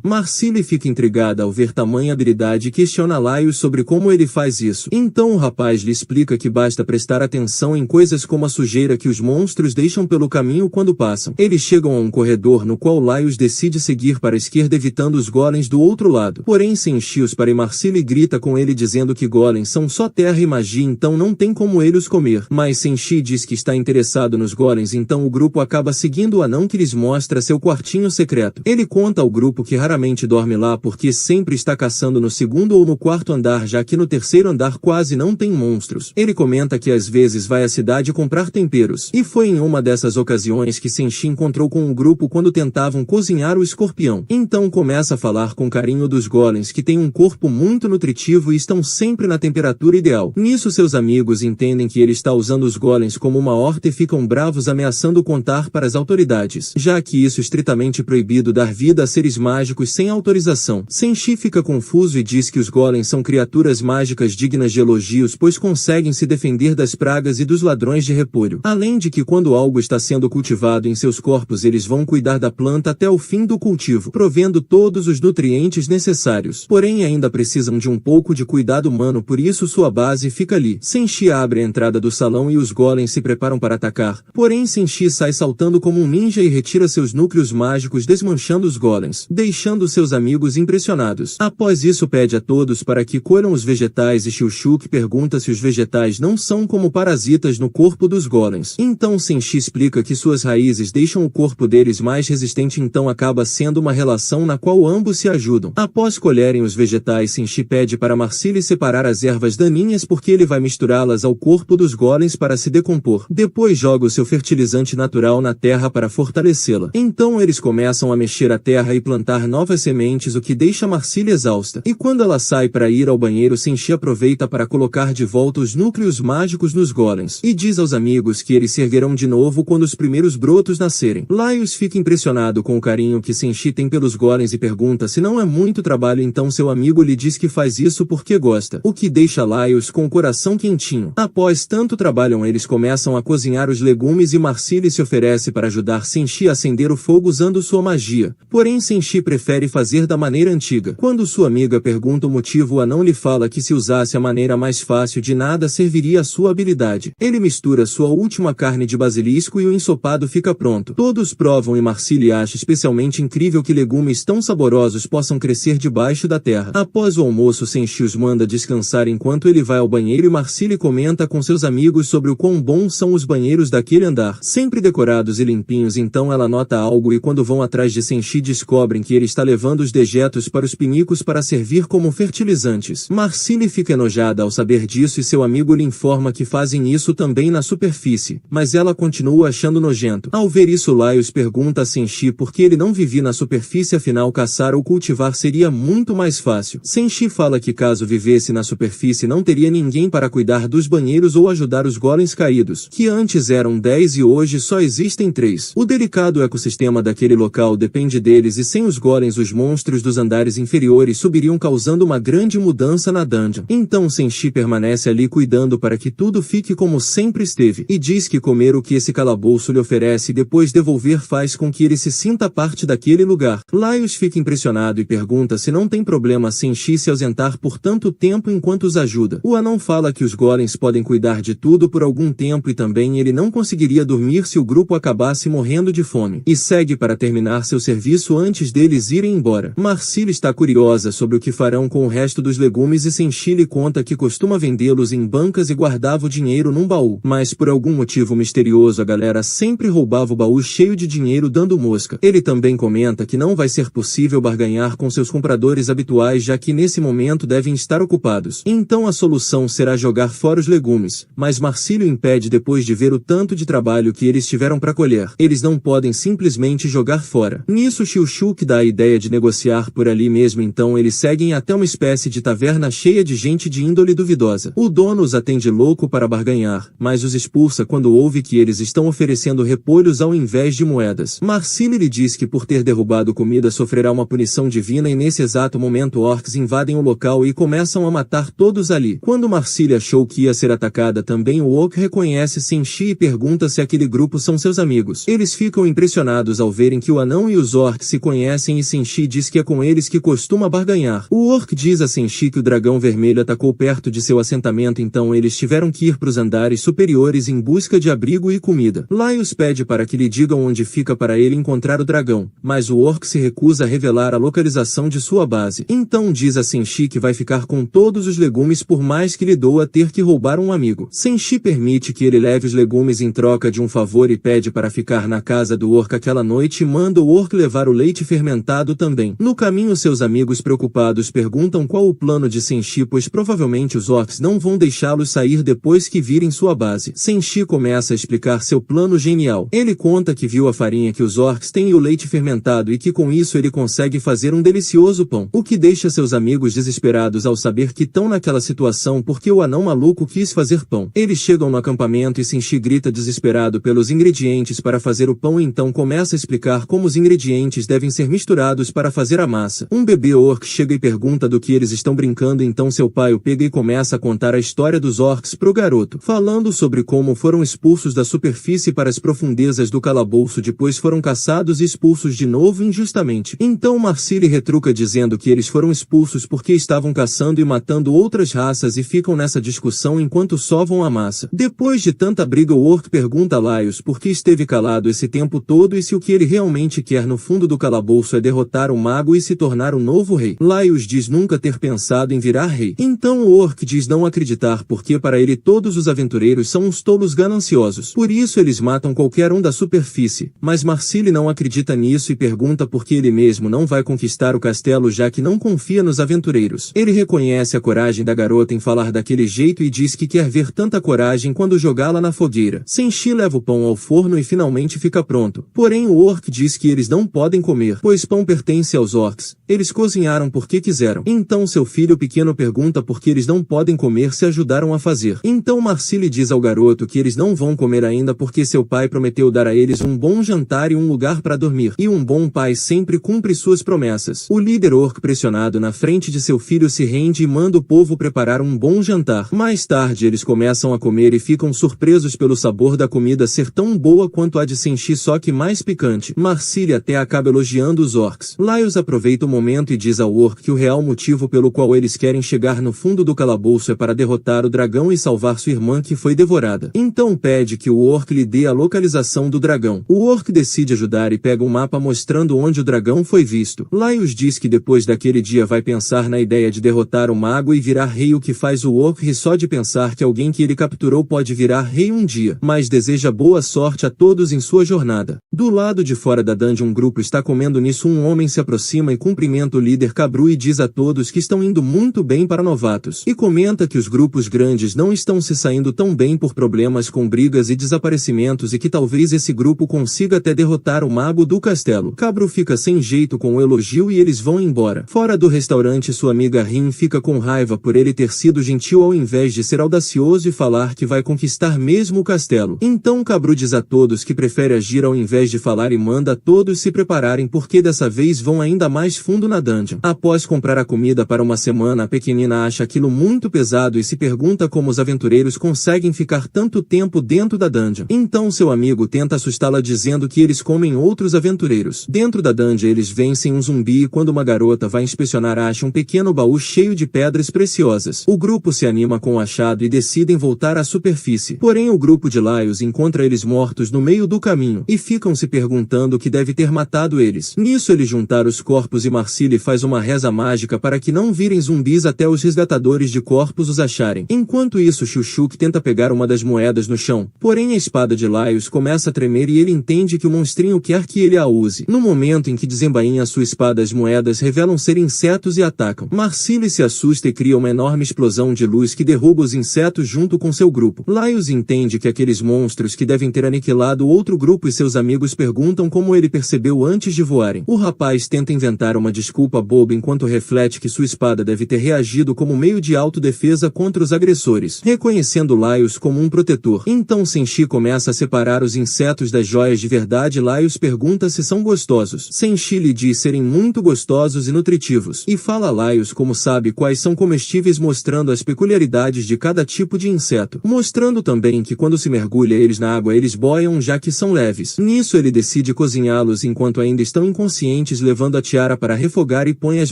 Speaker 1: Marcille fica intrigada ao ver tamanha habilidade e questiona Laios sobre como ele faz isso. Então o rapaz lhe explica que basta prestar atenção em coisas como a sujeira que os monstros deixam pelo caminho quando passam. Eles chegam a um corredor no qual Laios decide seguir para a esquerda evitando os golems do outro lado. Porém Senshi os para e Marcille grita com ele dizendo que golems são só terra e magia então não tem como ele os comer. Mas Senshi diz que está interessado nos golems então o grupo acaba seguindo o anão que lhes mostra seu quartinho secreto. Ele conta ao grupo que raramente dorme lá porque sempre está caçando no segundo ou no quarto andar já que no terceiro andar quase não tem monstros. Ele comenta que às vezes vai à cidade comprar temperos. E foi em uma dessas ocasiões que Senshi encontrou com um grupo quando tentavam cozinhar o escorpião. Então começa a falar com carinho dos golems que têm um corpo muito nutritivo e estão sempre na temperatura ideal. Nisso seus amigos entendem que ele está usando os golems como uma horta e ficam bravos ameaçando contar para as autoridades, já que isso é estritamente proibido dar vida a seres mágicos sem autorização. Senshi fica confuso e diz que os golems são criaturas mágicas dignas de elogios pois conseguem se defender das pragas e dos ladrões de repolho. Além de que quando algo está sendo cultivado em seus corpos eles vão cuidar da planta até o fim do cultivo, provendo todos os nutrientes necessários. Porém ainda precisam de um pouco de cuidado humano por isso sua base fica ali. Senshi abre a entrada do salão e os golems se preparam para atacar. Porém Senshi sai saltando como um ninja e retira seus núcleos mágicos mágicos desmanchando os golems, deixando seus amigos impressionados. Após isso pede a todos para que colham os vegetais e Shilshuk pergunta se os vegetais não são como parasitas no corpo dos golems. Então Senshi explica que suas raízes deixam o corpo deles mais resistente, então acaba sendo uma relação na qual ambos se ajudam. Após colherem os vegetais, Senshi pede para Marcille separar as ervas daninhas porque ele vai misturá-las ao corpo dos golems para se decompor. Depois joga o seu fertilizante natural na terra para fortalecê-la. Então eles começam a mexer a terra e plantar novas sementes, o que deixa Marcille exausta. E quando ela sai para ir ao banheiro, Senshi aproveita para colocar de volta os núcleos mágicos nos golems e diz aos amigos que eles se erguerão de novo quando os primeiros brotos nascerem. Laios fica impressionado com o carinho que Senshi tem pelos golems e pergunta se não é muito trabalho, então seu amigo lhe diz que faz isso porque gosta, o que deixa Laios com o coração quentinho. Após tanto trabalho, eles começam a cozinhar os legumes e Marcille se oferece para ajudar Senshi a acender o fogo usando sua magia. Porém Senshi prefere fazer da maneira antiga. Quando sua amiga pergunta o motivo, o anão lhe fala que se usasse a maneira mais fácil de nada serviria a sua habilidade. Ele mistura sua última carne de basilisco e o ensopado fica pronto. Todos provam e Marcille acha especialmente incrível que legumes tão saborosos possam crescer debaixo da terra. Após o almoço, Senshi os manda descansar enquanto ele vai ao banheiro e Marcille comenta com seus amigos sobre o quão bons são os banheiros daquele andar, sempre decorados e limpinhos. Então ela nota algo e quando vão atrás de Senshi descobrem que ele está levando os dejetos para os pinicos para servir como fertilizantes. Marcille fica enojada ao saber disso e seu amigo lhe informa que fazem isso também na superfície, mas ela continua achando nojento. Ao ver isso, Laios pergunta a Senshi por que ele não vivia na superfície, afinal caçar ou cultivar seria muito mais fácil. Senshi fala que caso vivesse na superfície não teria ninguém para cuidar dos banheiros ou ajudar os golems caídos, que antes eram 10 e hoje só existem 3. O delicado ecossistema daquele local depende deles e sem os golems os monstros dos andares inferiores subiriam, causando uma grande mudança na dungeon. Então Senshi permanece ali cuidando para que tudo fique como sempre esteve, e diz que comer o que esse calabouço lhe oferece e depois devolver faz com que ele se sinta parte daquele lugar. Laios fica impressionado e pergunta se não tem problema Senshi se ausentar por tanto tempo enquanto os ajuda. O anão fala que os golems podem cuidar de tudo por algum tempo e também ele não conseguiria dormir se o grupo acabasse morrendo de fome, e segue para terminar seu serviço antes deles irem embora. Marcille está curiosa sobre o que farão com o resto dos legumes e Senshi lhe conta que costuma vendê-los em bancas e guardava o dinheiro num baú, mas por algum motivo misterioso a galera sempre roubava o baú cheio de dinheiro dando mosca. Ele também comenta que não vai ser possível barganhar com seus compradores habituais, já que nesse momento devem estar ocupados. Então a solução será jogar fora os legumes, mas Marcille o impede depois de ver o tanto de trabalho que eles tiveram para colher. Eles não podem simplesmente jogar fora. Nisso Shilshuk dá a ideia de negociar por ali mesmo, então eles seguem até uma espécie de taverna cheia de gente de índole duvidosa. O dono os atende louco para barganhar, mas os expulsa quando ouve que eles estão oferecendo repolhos ao invés de moedas. Marcille lhe diz que por ter derrubado comida sofrerá uma punição divina e nesse exato momento orcs invadem o local e começam a matar todos ali. Quando Marcille achou que ia ser atacada também, o orc reconhece Senshi e pergunta se aquele grupo são seus amigos. Eles ficam impressionados ao verem que o anão e os orcs se conhecem e Senshi diz que é com eles que costuma barganhar. O orc diz a Senshi que o dragão vermelho atacou perto de seu assentamento, então eles tiveram que ir para os andares superiores em busca de abrigo e comida. Laios pede para que lhe digam onde fica para ele encontrar o dragão, mas o orc se recusa a revelar a localização de sua base. Então diz a Senshi que vai ficar com todos os legumes por mais que lhe doa ter que roubar um amigo. Senshi permite que ele leve os legumes em troca de um favor e pede para ficar na casa do orc aquela noite e manda o orc levar o leite fermentado também. No caminho, seus amigos preocupados perguntam qual o plano de Senshi, pois provavelmente os orcs não vão deixá-los sair depois que virem sua base. Senshi começa a explicar seu plano genial. Ele conta que viu a farinha que os orcs têm e o leite fermentado e que com isso ele consegue fazer um delicioso pão, o que deixa seus amigos desesperados ao saber que estão naquela situação porque o anão maluco quis fazer pão. Eles chegam no acampamento e Senshi grita desesperado pelos ingredientes para fazer o pão e então começa a explicar como os ingredientes devem ser misturados para fazer a massa. Um bebê orc chega e pergunta do que eles estão brincando, então seu pai o pega e começa a contar a história dos orcs pro garoto, falando sobre como foram expulsos da superfície para as profundezas do calabouço, depois foram caçados e expulsos de novo injustamente. Então Marcille retruca dizendo que eles foram expulsos porque estavam caçando e matando outras raças e ficam nessa discussão enquanto sovam a massa. Depois de tanta briga, o orc pergunta a Laios por que esteve calado esse tempo todo e se o que ele realmente realmente quer no fundo do calabouço é derrotar o mago e se tornar o novo rei. Laios diz nunca ter pensado em virar rei. Então o orc diz não acreditar porque para ele todos os aventureiros são uns tolos gananciosos. Por isso eles matam qualquer um da superfície. Mas Marcille não acredita nisso e pergunta por que ele mesmo não vai conquistar o castelo já que não confia nos aventureiros. Ele reconhece a coragem da garota em falar daquele jeito e diz que quer ver tanta coragem quando jogá-la na fogueira. Senshi leva o pão ao forno e finalmente fica pronto. Porém o orc diz que eles não podem comer, pois pão pertence aos orcs. Eles cozinharam porque quiseram. Então seu filho pequeno pergunta por que eles não podem comer se ajudaram a fazer. Então Marcille diz ao garoto que eles não vão comer ainda porque seu pai prometeu dar a eles um bom jantar e um lugar para dormir. E um bom pai sempre cumpre suas promessas. O líder orc pressionado na frente de seu filho se rende e manda o povo preparar um bom jantar. Mais tarde eles começam a comer e ficam surpresos pelo sabor da comida ser tão boa quanto a de Senshi, só que mais picante. Marcille até acaba elogiando os orcs. Laios aproveita o momento e diz ao orc que o real motivo pelo qual eles querem chegar no fundo do calabouço é para derrotar o dragão e salvar sua irmã que foi devorada. Então pede que o orc lhe dê a localização do dragão. O orc decide ajudar e pega um mapa mostrando onde o dragão foi visto. Laios diz que depois daquele dia vai pensar na ideia de derrotar o mago e virar rei, o que faz o orc rir só de pensar que alguém que ele capturou pode virar rei um dia, mas deseja boa sorte a todos em sua jornada. Do lado de fora da dungeon um grupo está comendo, nisso um homem se aproxima e cumprimenta o líder Kabru e diz a todos que estão indo muito bem para novatos, e comenta que os grupos grandes não estão se saindo tão bem por problemas com brigas e desaparecimentos e que talvez esse grupo consiga até derrotar o mago do castelo. Kabru fica sem jeito com o elogio e eles vão embora. Fora do restaurante sua amiga Rin fica com raiva por ele ter sido gentil ao invés de ser audacioso e falar que vai conquistar mesmo o castelo. Então Kabru diz a todos que prefere agir ao invés de falar e manda a todos se prepararem porque dessa vez vão ainda mais fundo na dungeon. Após comprar a comida para uma semana, a pequenina acha aquilo muito pesado e se pergunta como os aventureiros conseguem ficar tanto tempo dentro da dungeon. Então seu amigo tenta assustá-la dizendo que eles comem outros aventureiros. Dentro da dungeon eles vencem um zumbi e quando uma garota vai inspecionar acha um pequeno baú cheio de pedras preciosas. O grupo se anima com o achado e decidem voltar à superfície. Porém o grupo de Laios encontra eles mortos no meio do caminho e ficam se perguntando o que deve ter matado eles. Nisso eles juntaram os corpos e Marcille faz uma reza mágica para que não virem zumbis até os resgatadores de corpos os acharem. Enquanto isso Chuchuk tenta pegar uma das moedas no chão, porém a espada de Laios começa a tremer e ele entende que o monstrinho quer que ele a use. No momento em que desembainha sua espada, as moedas revelam ser insetos e atacam. Marcille se assusta e cria uma enorme explosão de luz que derruba os insetos junto com seu grupo. Laios entende que aqueles monstros que devem ter aniquilado outro grupo e seus amigos perguntam como ele percebeu antes de voarem. O rapaz tenta inventar uma desculpa boba enquanto reflete que sua espada deve ter reagido como meio de autodefesa contra os agressores, reconhecendo Laios como um protetor. Então Senshi começa a separar os insetos das joias de verdade. Laios pergunta se são gostosos. Senshi lhe diz serem muito gostosos e nutritivos, e fala a Laios como sabe quais são comestíveis, mostrando as peculiaridades de cada tipo de inseto, mostrando também que quando se mergulha eles na água eles boiam já que são leves. Nisso ele decide cozinhá-los enquanto ainda estão inconscientes, levando a tiara para refogar e põe as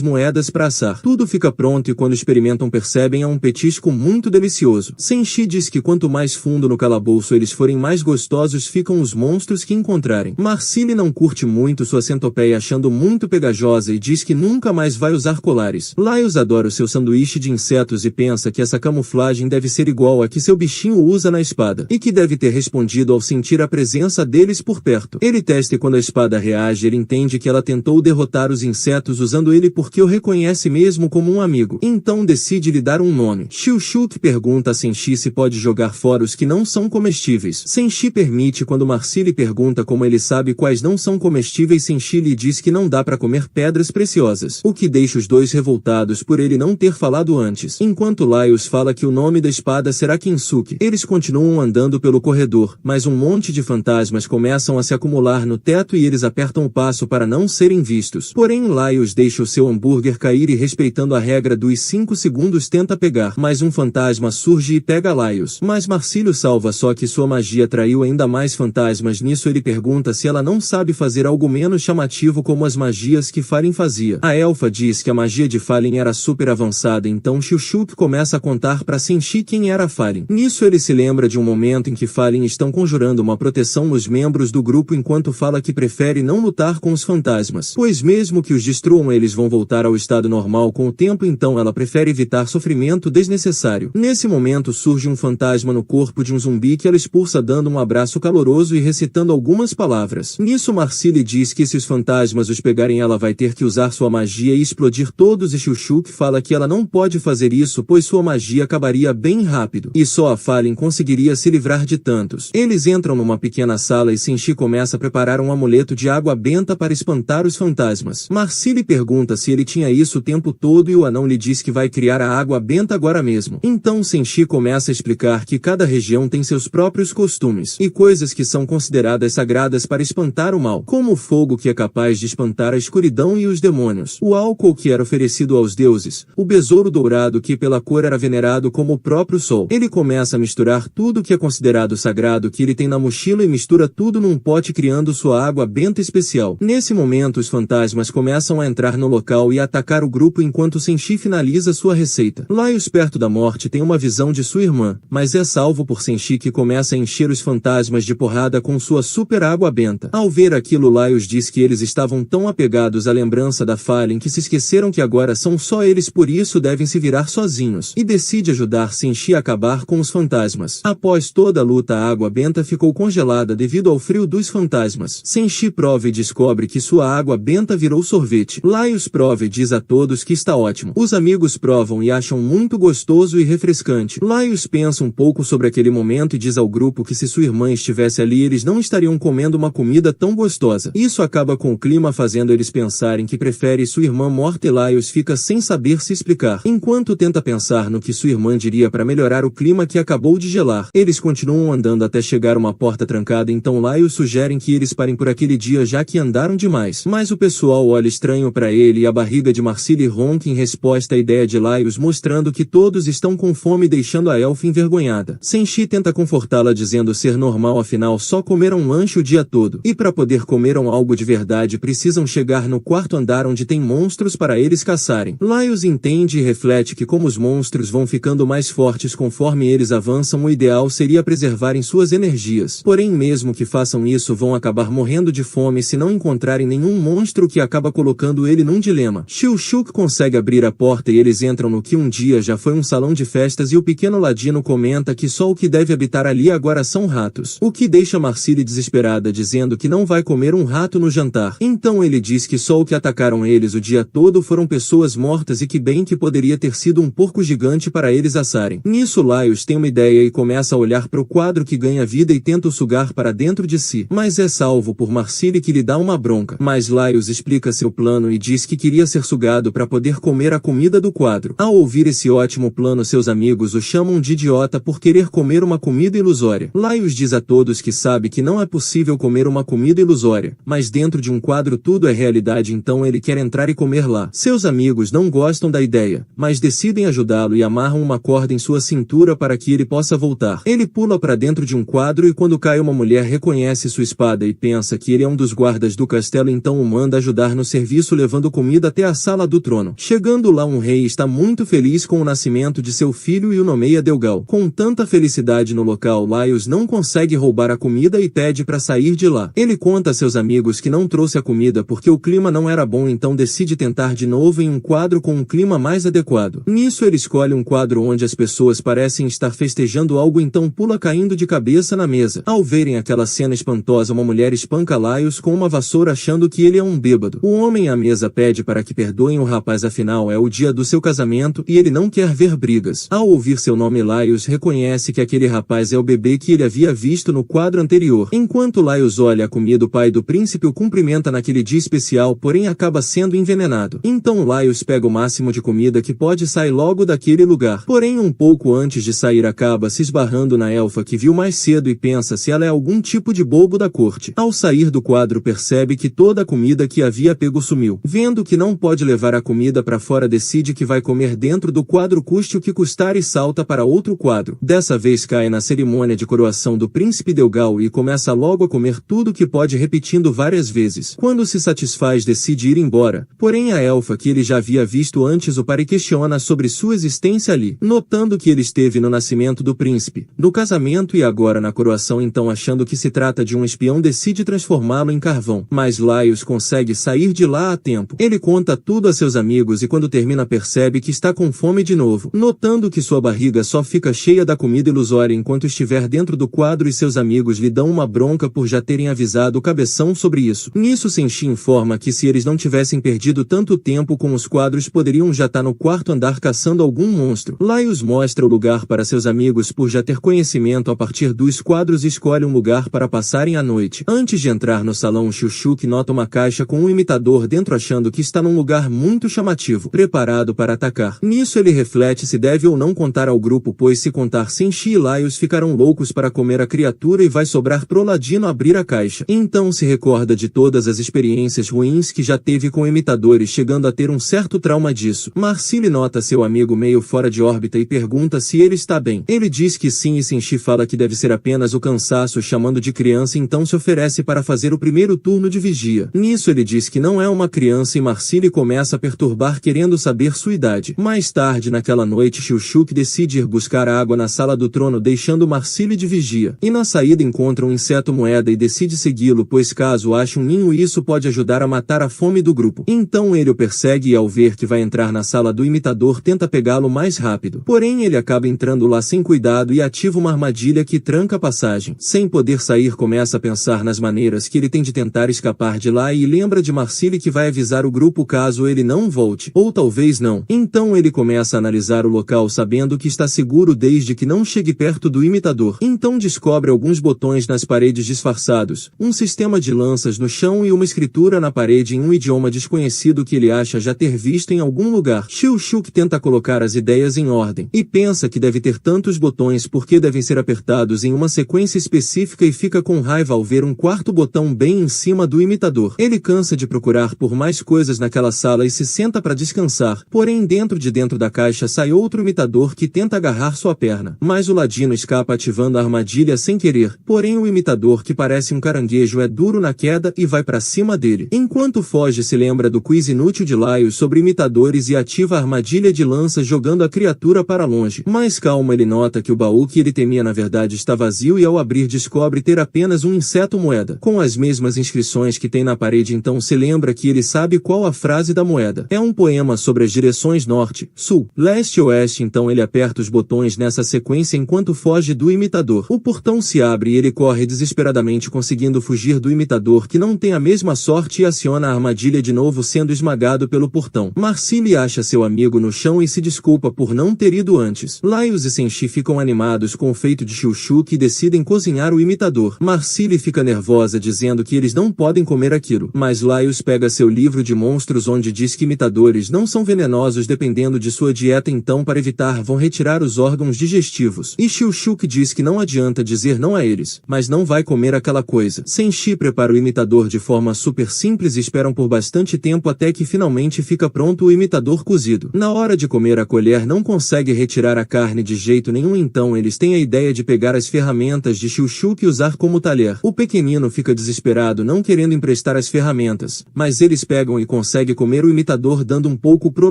Speaker 1: moedas para assar. Tudo fica pronto e quando experimentam percebem um petisco muito delicioso. Senshi diz que quanto mais fundo no calabouço eles forem mais gostosos ficam os monstros que encontrarem. Marcille não curte muito sua centopeia achando muito pegajosa e diz que nunca mais vai usar colares. Laios adora o seu sanduíche de insetos e pensa que essa camuflagem deve ser igual a que seu bichinho usa na espada, e que deve ter respondido ao sentir a presença deles por perto. Ele testa e quando a espada reage ele entende que ela tentou derrotar os insetos usando ele porque o reconhece mesmo como um amigo. Então decide lhe dar um nome. Chuchuk pergunta a Senshi se pode jogar fora os que não são comestíveis. Senshi permite quando Marcille pergunta como ele sabe quais não são comestíveis. Senshi lhe diz que não dá para comer pedras preciosas, o que deixa os dois revoltados por ele não ter falado antes. Enquanto Laios fala que o nome da espada será Kinsuke, eles continuam andando pelo corredor, mas um monte de fantasmas começam a se acumular no teto e eles apertam o passo para não serem vistos. Porém Laios deixa o seu hambúrguer cair e respeitando a regra dos 5 segundos tenta pegar, mas um fantasma surge e pega Laios. Mas Marcille salva, só que sua magia atraiu ainda mais fantasmas. Nisso ele pergunta se ela não sabe fazer algo menos chamativo como as magias que Falin fazia. A elfa diz que a magia de Falin era super avançada, então Chuchuk começa a contar para Senshi quem era Falin. Nisso ele se lembra de um momento em que Falin estão conjurando uma proteção nos membros do grupo enquanto fala que prefere não lutar com os fantasmas, pois mesmo que os destruam eles vão voltar ao estado normal com o tempo, então ela prefere evitar sofrimento desnecessário. Nesse momento surge um fantasma no corpo de um zumbi que ela expulsa dando um abraço caloroso e recitando algumas palavras. Nisso Marcille diz que se os fantasmas os pegarem ela vai ter que usar sua magia e explodir todos, e Chuchuk fala que ela não pode fazer isso pois sua magia acabaria bem rápido, e só a Fallen conseguiria se livrar de tantos. Eles entram numa pequena sala e Senshi começa a preparar um amuleto de água benta para espantar os fantasmas. Marcille pergunta se ele tinha isso o tempo todo e o anão lhe diz que vai criar a água benta agora mesmo. Então Senshi começa a explicar que cada região tem seus próprios costumes e coisas que são consideradas sagradas para espantar o mal, como o fogo que é capaz de espantar a escuridão e os demônios, o álcool que era oferecido aos deuses, o besouro dourado que pela cor era venerado como o próprio sol. Ele começa a misturar tudo que é considerado sagrado que ele tem na mochila e mistura tudo num pote criando sua água benta especial. Nesse momento os fantasmas começam a entrar no local e a atacar o grupo enquanto Senshi finaliza sua receita. Laios, perto da morte, tem uma visão de sua irmã, mas é salvo por Senshi que começa a encher os fantasmas de porrada com sua super água benta. Ao ver aquilo, Laios diz que eles estavam tão apegados à lembrança da Fallen que se esqueceram que agora são só eles, por isso devem se virar sozinhos, e decide ajudar Senshi a acabar com os fantasmas. Após toda a luta, a água benta ficou congelada devido ao frio dos fantasmas. Senshi prova e descobre que sua água benta virou sorvete. Laios prova e diz a todos que está ótimo. Os amigos provam e acham muito gostoso e refrescante. Laios pensa um pouco sobre aquele momento e diz ao grupo que se sua irmã estivesse ali eles não estariam comendo uma comida tão gostosa. Isso acaba com o clima fazendo eles pensarem que prefere sua irmã morta, e Laios fica sem saber se explicar, enquanto tenta pensar no que sua irmã diria para melhorar o clima que acabou de gelar. Eles continuam andando até chegar a uma porta trancada, então Laios sugerem que eles parem por aquele dia já que andaram demais. Mas o pessoal olha estranho para ele e a barriga de Marcille ronca em resposta à ideia de Laios, mostrando que todos estão com fome, deixando a elfa envergonhada. Senshi tenta confortá-la dizendo ser normal, afinal só comeram lanche o dia todo, e para poder comeram algo de verdade precisam chegar no quarto andar onde tem monstros para eles caçarem. Laios entende e reflete que como os monstros vão ficando mais fortes conforme eles avançam, o ideal seria preservarem suas energias. Porém, mesmo que façam isso, vão acabar morrendo de fome se não encontrarem nenhum monstro, que acaba colocando ele num dilema. Chuchuk consegue abrir a porta e eles entram no que um dia já foi um salão de festas, e o pequeno ladino comenta que só o que deve habitar ali agora são ratos, o que deixa Marcille desesperada, dizendo que não vai comer um rato no jantar. Então ele diz que só o que atacaram eles o dia todo foram pessoas mortas e que bem que poderia ter sido um porco gigante para eles assarem. Nisso Laios tem uma ideia e começa a olhar para o quadro que ganha vida e tenta o sugar para dentro de si, mas é salvo por Marcille que lhe dá uma bronca. Mas Laios explica seu plano e diz que queria ser sugado para poder comer a comida do quadro. Ao ouvir esse ótimo plano, seus amigos o chamam de idiota por querer comer uma comida ilusória. Laios diz a todos que sabe que não é possível comer uma comida ilusória, mas dentro de um quadro tudo é realidade, então ele quer entrar e comer lá. Seus amigos não gostam da ideia, mas decidem ajudá-lo e amarram uma corda em sua cintura para que ele possa voltar. Ele pula para dentro de um quadro e quando cai, uma mulher reconhece sua espada e pensa que ele é um dos guardas do castelo, então o manda ajudar no serviço, levando comida até a sala do trono. Chegando lá, um rei está muito feliz com o nascimento de seu filho e o nomeia Delgal. Com tanta felicidade no local, Laios não consegue roubar a comida e pede para sair de lá. Ele conta a seus amigos que não trouxe a comida porque o clima não era bom, então decide tentar de novo em um quadro com um clima mais adequado. Nisso ele escolhe um quadro onde as pessoas parecem estar festejando algo, então pula caindo de cabeça na mesa. Ao verem aquela cena espantosa, uma mulher espanca Laios com uma vassoura achando que ele é um bêbado. O homem à mesa pede para que perdoem o rapaz, afinal é o dia do seu casamento e ele não quer ver brigas. Ao ouvir seu nome, Laios reconhece que aquele rapaz é o bebê que ele havia visto no quadro anterior. Enquanto Laios olha a comida, o pai do príncipe o cumprimenta naquele dia especial, porém acaba sendo envenenado. Então Laios pega o máximo de comida que pode e sai logo daquele lugar. Porém, um pouco antes de sair, acaba se esbarrando na elfa que viu mais cedo e pensa se ela é algum tipo de bobo da corte. Ao sair do quadro, percebe que toda a comida que havia pego sumiu. Vendo que não pode levar a comida para fora, decide que vai comer dentro do quadro, custe o que custar, e salta para outro quadro. Dessa vez cai na cerimônia de coroação do príncipe Delgal e começa logo a comer tudo que pode, repetindo várias vezes. Quando se satisfaz, decide ir embora. Porém, a elfa que ele já havia visto antes o para e questiona sobre sua existência ali. Notando que ele esteve no nascimento do príncipe, no casamento e agora na coroação, então achando que se trata de um espião, decide transformar transformá-lo em carvão. Mas Laios consegue sair de lá a tempo. Ele conta tudo a seus amigos e quando termina percebe que está com fome de novo. Notando que sua barriga só fica cheia da comida ilusória enquanto estiver dentro do quadro e seus amigos lhe dão uma bronca por já terem avisado o cabeção sobre isso. Nisso Senshi informa que se eles não tivessem perdido tanto tempo com os quadros poderiam já estar no quarto andar caçando algum monstro. Laios mostra o lugar para seus amigos por já ter conhecimento a partir dos quadros e escolhe um lugar para passarem a noite. Antes de entrar no salão, Chuchuk nota uma caixa com um imitador dentro achando que está num lugar muito chamativo, preparado para atacar. Nisso ele reflete se deve ou não contar ao grupo, pois se contar Senshi e Laios ficarão loucos para comer a criatura e vai sobrar pro Ladino abrir a caixa. Então se recorda de todas as experiências ruins que já teve com imitadores, chegando a ter um certo trauma disso. Marcille nota seu amigo meio fora de órbita e pergunta se ele está bem. Ele diz que sim e Senshi fala que deve ser apenas o cansaço chamando de criança, então se oferece para fazer o primeiro turno de vigia. Nisso ele diz que não é uma criança e Marcille começa a perturbar querendo saber sua idade. Mais tarde naquela noite Chuchuk decide ir buscar água na sala do trono deixando Marcille de vigia. E na saída encontra um inseto moeda e decide segui-lo, pois caso ache um ninho isso pode ajudar a matar a fome do grupo. Então ele o persegue e ao ver que vai entrar na sala do imitador tenta pegá-lo mais rápido. Porém ele acaba entrando lá sem cuidado e ativa uma armadilha que tranca a passagem. Sem poder sair começa a pensar nas maneiras que ele tem de tentar escapar de lá e lembra de Marcille que vai avisar o grupo caso ele não volte. Ou talvez não. Então ele começa a analisar o local sabendo que está seguro desde que não chegue perto do imitador. Então descobre alguns botões nas paredes disfarçados, um sistema de lanças no chão e uma escritura na parede em um idioma desconhecido que ele acha já ter visto em algum lugar. Chuchuk tenta colocar as ideias em ordem, e pensa que deve ter tantos botões porque devem ser apertados em uma sequência específica e fica com raiva ao ver um quarto botão bem em cima do imitador. Ele cansa de procurar por mais coisas naquela sala e se senta para descansar, porém dentro da caixa sai outro imitador que tenta agarrar sua perna. Mas o Ladino escapa ativando a armadilha sem querer, porém o imitador que parece um caranguejo é duro na queda e vai para cima dele. Enquanto foge se lembra do quiz inútil de Laios sobre imitadores e ativa a armadilha de lança jogando a criatura para longe. Mais calmo ele nota que o baú que ele temia na verdade está vazio e ao abrir descobre ter apenas um inseto moeda, com as mesmas inscrições que tem na parede. Então se lembra que ele sabe qual a frase da moeda. É um poema sobre as direções norte, sul, leste e oeste, então ele aperta os botões nessa sequência enquanto foge do imitador. O portão se abre e ele corre desesperadamente conseguindo fugir do imitador que não tem a mesma sorte e aciona a armadilha de novo sendo esmagado pelo portão. Marcille acha seu amigo no chão e se desculpa por não ter ido antes. Laios e Senshi ficam animados com o feito de Chuchuk e decidem cozinhar o imitador. Marcille fica nervosa dizendo que eles não podem comer aquilo, mas Laios pega seu livro de monstros onde diz que imitadores não são venenosos dependendo de sua dieta, então para evitar vão retirar os órgãos digestivos. E Chuchuk diz que não adianta dizer não a eles, mas não vai comer aquela coisa. Senshi prepara o imitador de forma super simples e esperam por bastante tempo até que finalmente fica pronto o imitador cozido. Na hora de comer a colher não consegue retirar a carne de jeito nenhum, então eles têm a ideia de pegar as ferramentas de Chuchuk e usar como talher. O pequenino fica desesperado não querendo emprestar as ferramentas, mas eles pegam e conseguem comer o imitador dando um pouco pro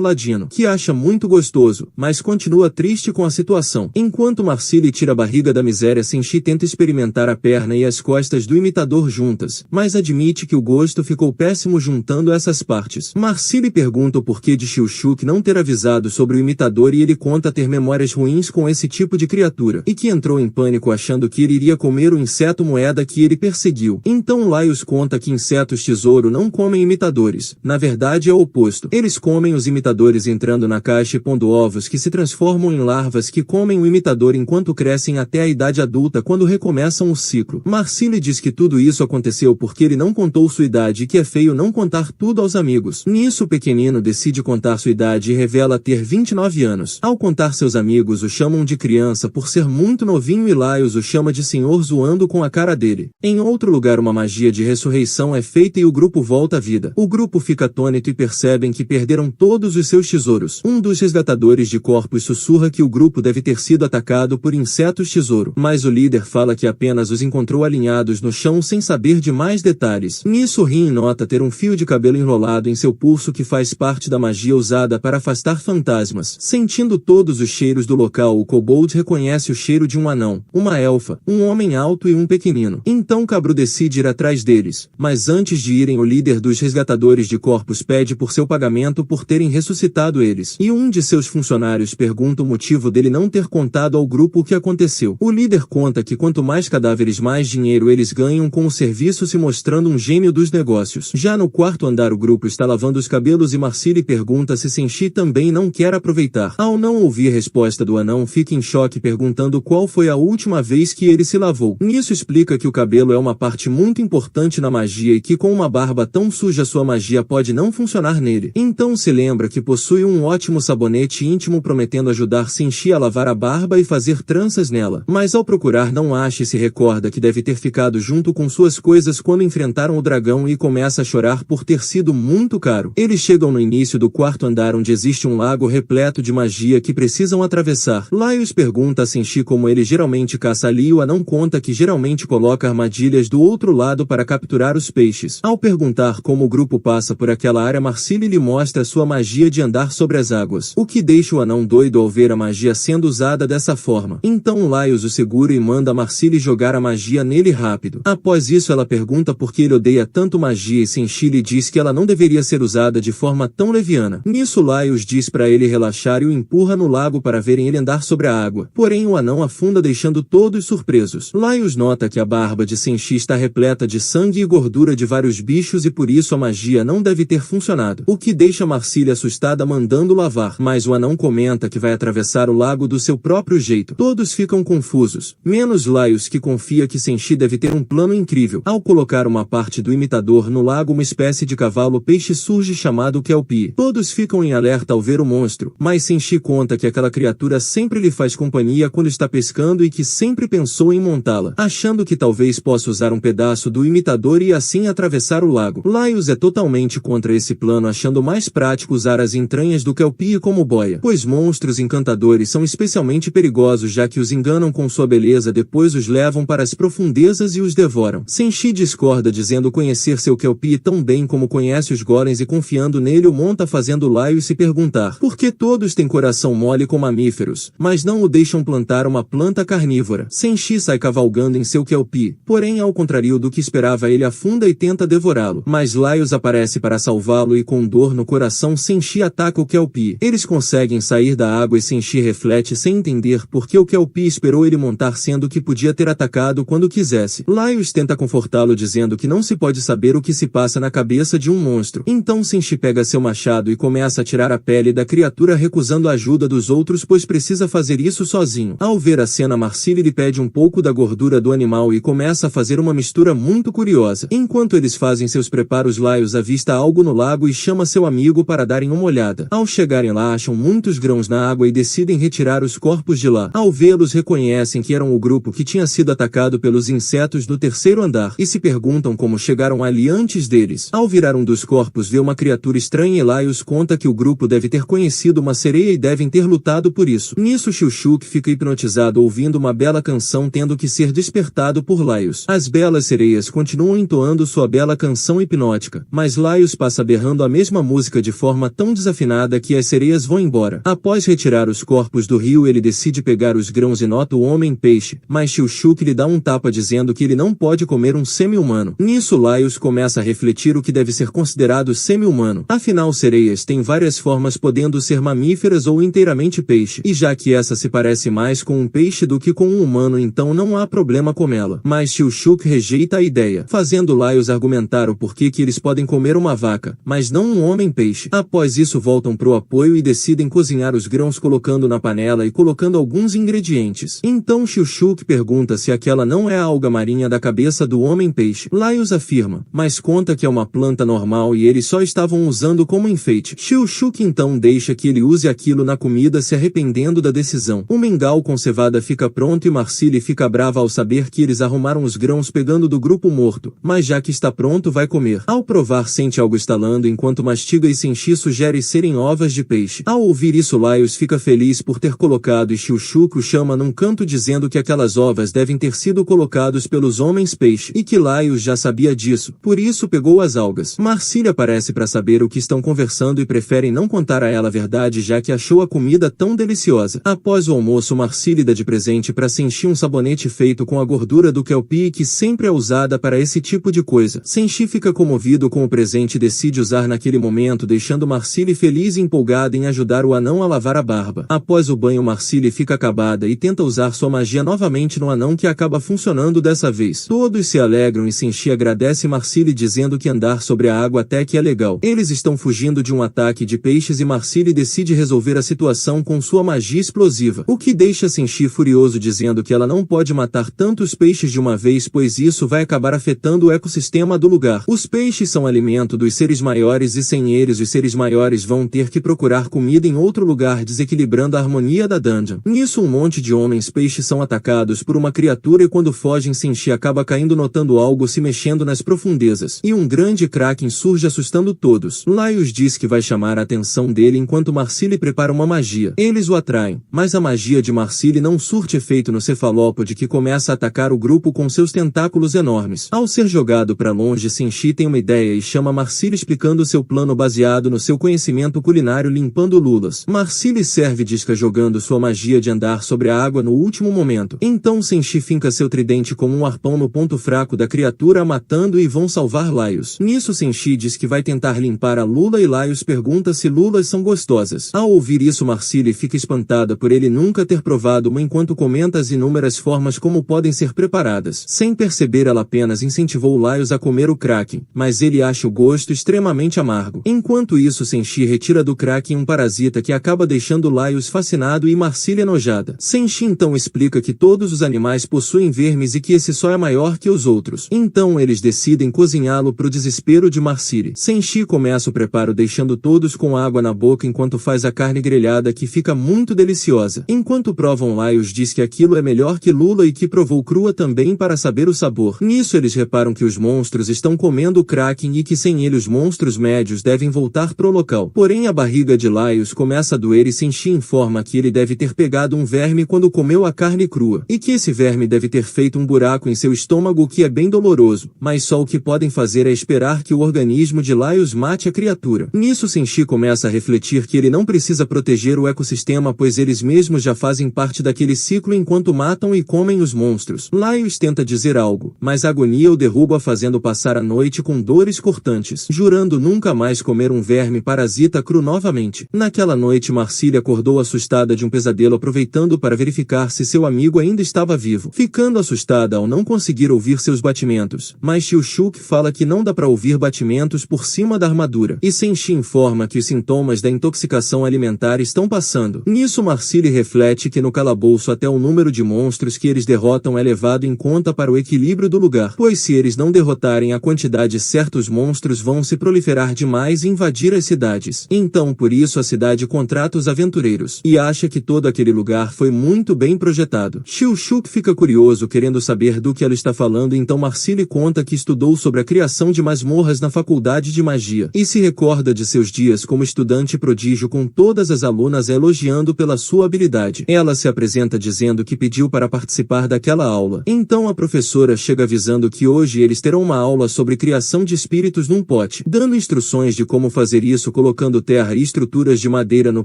Speaker 1: Ladino, que acha muito gostoso, mas continua triste com a situação. Enquanto Marcille tira a barriga da miséria, Senshi tenta experimentar a perna e as costas do imitador juntas, mas admite que o gosto ficou péssimo juntando essas partes. Marcille pergunta o porquê de Chuchuk não ter avisado sobre o imitador e ele conta ter memórias ruins com esse tipo de criatura, e que entrou em pânico achando que ele iria comer o inseto moeda que ele perseguiu. Então Laios conta que insetos tesouro não comem imitadores. Na verdade é o oposto. Eles comem os imitadores entrando na caixa e pondo ovos que se transformam em larvas que comem o imitador enquanto crescem até a idade adulta quando recomeçam o ciclo. Marcille diz que tudo isso aconteceu porque ele não contou sua idade e que é feio não contar tudo aos amigos. Nisso o pequenino decide contar sua idade e revela ter 29 anos. Ao contar seus amigos o chamam de criança por ser muito novinho e Laios o chama de senhor zoando com a cara dele. Em outro lugar uma magia de ressurreição é feita e o grupo volta à vida. O grupo fica atônito e percebem que perderam todos os seus tesouros. Um dos resgatadores de corpos sussurra que o grupo deve ter sido atacado por insetos tesouro, mas o líder fala que apenas os encontrou alinhados no chão sem saber de mais detalhes. Nisso Rin nota ter um fio de cabelo enrolado em seu pulso que faz parte da magia usada para afastar fantasmas. Sentindo todos os cheiros do local, o kobold reconhece o cheiro de um anão, uma elfa, um homem alto e um pequenino. Então Kabru decide decide ir atrás deles. Mas antes de irem, o líder dos resgatadores de corpos pede por seu pagamento por terem ressuscitado eles. E um de seus funcionários pergunta o motivo dele não ter contado ao grupo o que aconteceu. O líder conta que quanto mais cadáveres, mais dinheiro eles ganham com o serviço, se mostrando um gênio dos negócios. Já no quarto andar, o grupo está lavando os cabelos e Marcille pergunta se Senshi também não quer aproveitar. Ao não ouvir a resposta do anão, fica em choque perguntando qual foi a última vez que ele se lavou. Nisso explica que o cabelo é uma parte muito importante na magia e que com uma barba tão suja sua magia pode não funcionar nele. Então se lembra que possui um ótimo sabonete íntimo, prometendo ajudar Senshi a lavar a barba e fazer tranças nela. Mas ao procurar não acha e se recorda que deve ter ficado junto com suas coisas quando enfrentaram o dragão e começa a chorar por ter sido muito caro. Eles chegam no início do quarto andar, onde existe um lago repleto de magia que precisam atravessar. Laios pergunta a Senshi como ele geralmente caça ali, e o anão conta que geralmente coloca armadilhas do outro lado para capturar os peixes. Ao perguntar como o grupo passa por aquela área, Marcille lhe mostra sua magia de andar sobre as águas, o que deixa o anão doido ao ver a magia sendo usada dessa forma. Então Laios o segura e manda Marcille jogar a magia nele rápido. Após isso, ela pergunta por que ele odeia tanto magia e Senshi lhe diz que ela não deveria ser usada de forma tão leviana. Nisso Laios diz para ele relaxar e o empurra no lago para verem ele andar sobre a água. Porém o anão afunda, deixando todos surpresos. Laios nota que a barba de Senshi está repleta de sangue e gordura de vários bichos e por isso a magia não deve ter funcionado, o que deixa Marcille assustada, mandando lavar. Mas o anão comenta que vai atravessar o lago do seu próprio jeito. Todos ficam confusos, menos Laios, que confia que Senshi deve ter um plano incrível. Ao colocar uma parte do imitador no lago, uma espécie de cavalo-peixe surge chamado Kelpie. Todos ficam em alerta ao ver o monstro, mas Senshi conta que aquela criatura sempre lhe faz companhia quando está pescando e que sempre pensou em montá-la, achando que talvez possa usar um pedaço do imitador e assim atravessar o lago. Laios é totalmente contra esse plano, achando mais prático usar as entranhas do Kelpie como boia, pois monstros encantadores são especialmente perigosos, já que os enganam com sua beleza, depois os levam para as profundezas e os devoram. Senshi discorda, dizendo conhecer seu Kelpie tão bem como conhece os golems, e confiando nele o monta, fazendo Laios se perguntar por que todos têm coração mole com mamíferos, mas não o deixam plantar uma planta carnívora. Senshi sai cavalgando em seu Kelpie, porém ao contrário do que esperava, ele afunda e tenta devorá-lo, mas Laios aparece para salvá-lo e com dor no coração Senshi ataca o Kelpie. Eles conseguem sair da água e Senshi reflete sem entender por que o Kelpie esperou ele montar, sendo que podia ter atacado quando quisesse. Laios tenta confortá-lo, dizendo que não se pode saber o que se passa na cabeça de um monstro. Então Senshi pega seu machado e começa a tirar a pele da criatura, recusando a ajuda dos outros, pois precisa fazer isso sozinho. Ao ver a cena, Marcille lhe pede um pouco da gordura do animal e começa a fazer uma mistura muito curiosa. Enquanto eles fazem seus preparos, Laios avista algo no lago e chama seu amigo para darem uma olhada. Ao chegarem lá, acham muitos grãos na água e decidem retirar os corpos de lá. Ao vê-los, reconhecem que eram o grupo que tinha sido atacado pelos insetos do terceiro andar e se perguntam como chegaram ali antes deles. Ao virar um dos corpos, vê uma criatura estranha e Laios conta que o grupo deve ter conhecido uma sereia e devem ter lutado por isso. Nisso Shilshuk fica hipnotizado ouvindo uma bela canção, tendo que ser despertado por Laios. As belas sereias continuam entoando sua bela canção hipnótica, mas Laios passa berrando a mesma música de forma tão desafinada que as sereias vão embora. Após retirar os corpos do rio, ele decide pegar os grãos e nota o homem-peixe, mas Shilshuk lhe dá um tapa, dizendo que ele não pode comer um semi-humano. Nisso Laios começa a refletir o que deve ser considerado semi-humano. Afinal, sereias têm várias formas, podendo ser mamíferas ou inteiramente peixe, e já que essa se parece mais com um peixe do que com um humano, então não há problema comê-la. Mas Shilshuk rejeita a ideia, fazendo Laios argumentar o porquê que eles podem comer uma vaca, mas não um homem-peixe. Após isso, voltam pro apoio e decidem cozinhar os grãos, colocando na panela e colocando alguns ingredientes. Então Shilshuk pergunta se aquela não é a alga marinha da cabeça do homem-peixe. Laios afirma, mas conta que é uma planta normal e eles só estavam usando como enfeite. Shilshuk então deixa que ele use aquilo na comida, se arrependendo da decisão. O mingau com cevada fica pronto e Marcille fica brava ao saber que eles arrumaram os grãos pegando do grupo morto, mas já que está pronto, vai comer. Ao provar, sente algo estalando enquanto mastiga e Senshi sugere serem ovas de peixe. Ao ouvir isso, Laios fica feliz por ter colocado e Shilshuk o chama num canto, dizendo que aquelas ovas devem ter sido colocadas pelos homens-peixe e que Laios já sabia disso, por isso pegou as algas. Marcille aparece para saber o que estão conversando e prefere não contar a ela a verdade, já que achou a comida tão deliciosa. Após o almoço, Marcille dá de presente para Senshi um sabonete feito com a gordura do Kelpie que sempre é usada para esse tipo de coisa. Senshi fica comovido com o presente e decide usar naquele momento, deixando Marcille feliz e empolgada em ajudar o anão a lavar a barba. Após o banho, Marcille fica acabada e tenta usar sua magia novamente no anão, que acaba funcionando dessa vez. Todos se alegram e Senshi agradece Marcille dizendo que andar sobre a água até que é legal. Eles estão fugindo de um ataque de peixes e Marcille decide resolver a situação com sua magia explosiva, o que deixa Senshi furioso, dizendo que ela não pode matar tantos peixes de uma vez, pois isso vai acabar afetando o ecossistema do lugar. Os peixes são alimento dos seres maiores e sem eles os seres maiores vão ter que procurar comida em outro lugar, desequilibrando a harmonia da dungeon. Nisso, um monte de homens peixes são atacados por uma criatura e quando fogem, Senshi acaba caindo notando algo se mexendo nas profundezas, e um grande kraken surge assustando todos. Laios diz que vai chamar a atenção dele enquanto Marcille prepara uma magia. Eles o atraem, mas a magia de Marcille não surte efeito no cefalópode, que começa a atacar o grupo com seus tentáculos enormes. Ao ser jogado para longe, Senshi tem uma ideia e chama Marcille, explicando seu plano baseado no seu conhecimento culinário limpando lulas. Marcille serve disca jogando sua magia de andar sobre a água no último momento. Então Senshi finca seu tridente como um arpão no ponto fraco da criatura, a matando, e vão salvar Laios. Nisso Senshi diz que vai tentar limpar a lula e Laios pergunta se lulas são gostosas. Ao ouvir isso, Marcille fica espantada por ele nunca ter provado uma, enquanto comenta as inúmeras formas como podem ser preparadas. Sem perceber, ela apenas incentivou Laios a comer o kraken, mas ele acha o gosto extremamente amargo. Enquanto isso, Senshi retira do kraken um parasita que acaba deixando Laios fascinado e Marcille enojada. Senshi então explica que todos os animais possuem vermes e que esse só é maior que os outros. Então eles decidem cozinhá-lo pro desespero de Marcille. Senshi começa o preparo deixando todos com água na boca enquanto faz a carne grelhada, que fica muito deliciosa. Enquanto provam, Laios diz que aquilo é melhor que lula e que provou crua também para saber o sabor. Nisso eles reparam que os monstros estão comendo o kraken e que sem ele os monstros médios devem voltar pro local. Porém a barriga de Laios começa a doer e Senshi informa que ele deve ter pegado um verme quando comeu a carne crua, e que esse verme deve ter feito um buraco em seu estômago, que é bem doloroso, mas só o que podem fazer é esperar que o organismo de Laios mate a criatura. Nisso Senshi começa a refletir que ele não precisa proteger o ecossistema, pois eles mesmos já fazem parte daquele ciclo enquanto matam e comem os monstros. Laios tenta dizer algo, mas a agonia o derruba, fazendo passar a noite com dores cortantes, jurando nunca mais comer um verme parasita cru novamente. Naquela noite Marcille acordou assustada de um pesadelo, aproveitando para verificar se seu amigo ainda estava vivo, ficando assustada ao não conseguir ouvir seus batimentos, mas Shilshuk fala que não dá para ouvir batimentos por cima da armadura, e Senshi informa que os sintomas da intoxicação alimentar estão passando. Nisso Marcille reflete que no calabouço até o número de monstros que eles derrotam é levado em conta para o equilíbrio do lugar, pois se eles não derrotarem a quantidade certa, os monstros vão se proliferar demais e invadir as cidades. Então por isso a cidade contrata os aventureiros, e acha que todo aquele lugar foi muito bem projetado. Shilshuk fica curioso, querendo saber do que ela está falando, então Marcille conta que estudou sobre a criação de masmorras na faculdade de magia, e se recorda de seus dias como estudante prodígio, com todas as alunas elogiando pela sua habilidade. Ela se apresenta dizendo que pediu para participar daquela aula. Então a professora chega avisando que hoje eles terão uma aula sobre criação de espíritos num pote, dando instruções de como fazer isso, colocando terra e estruturas de madeira no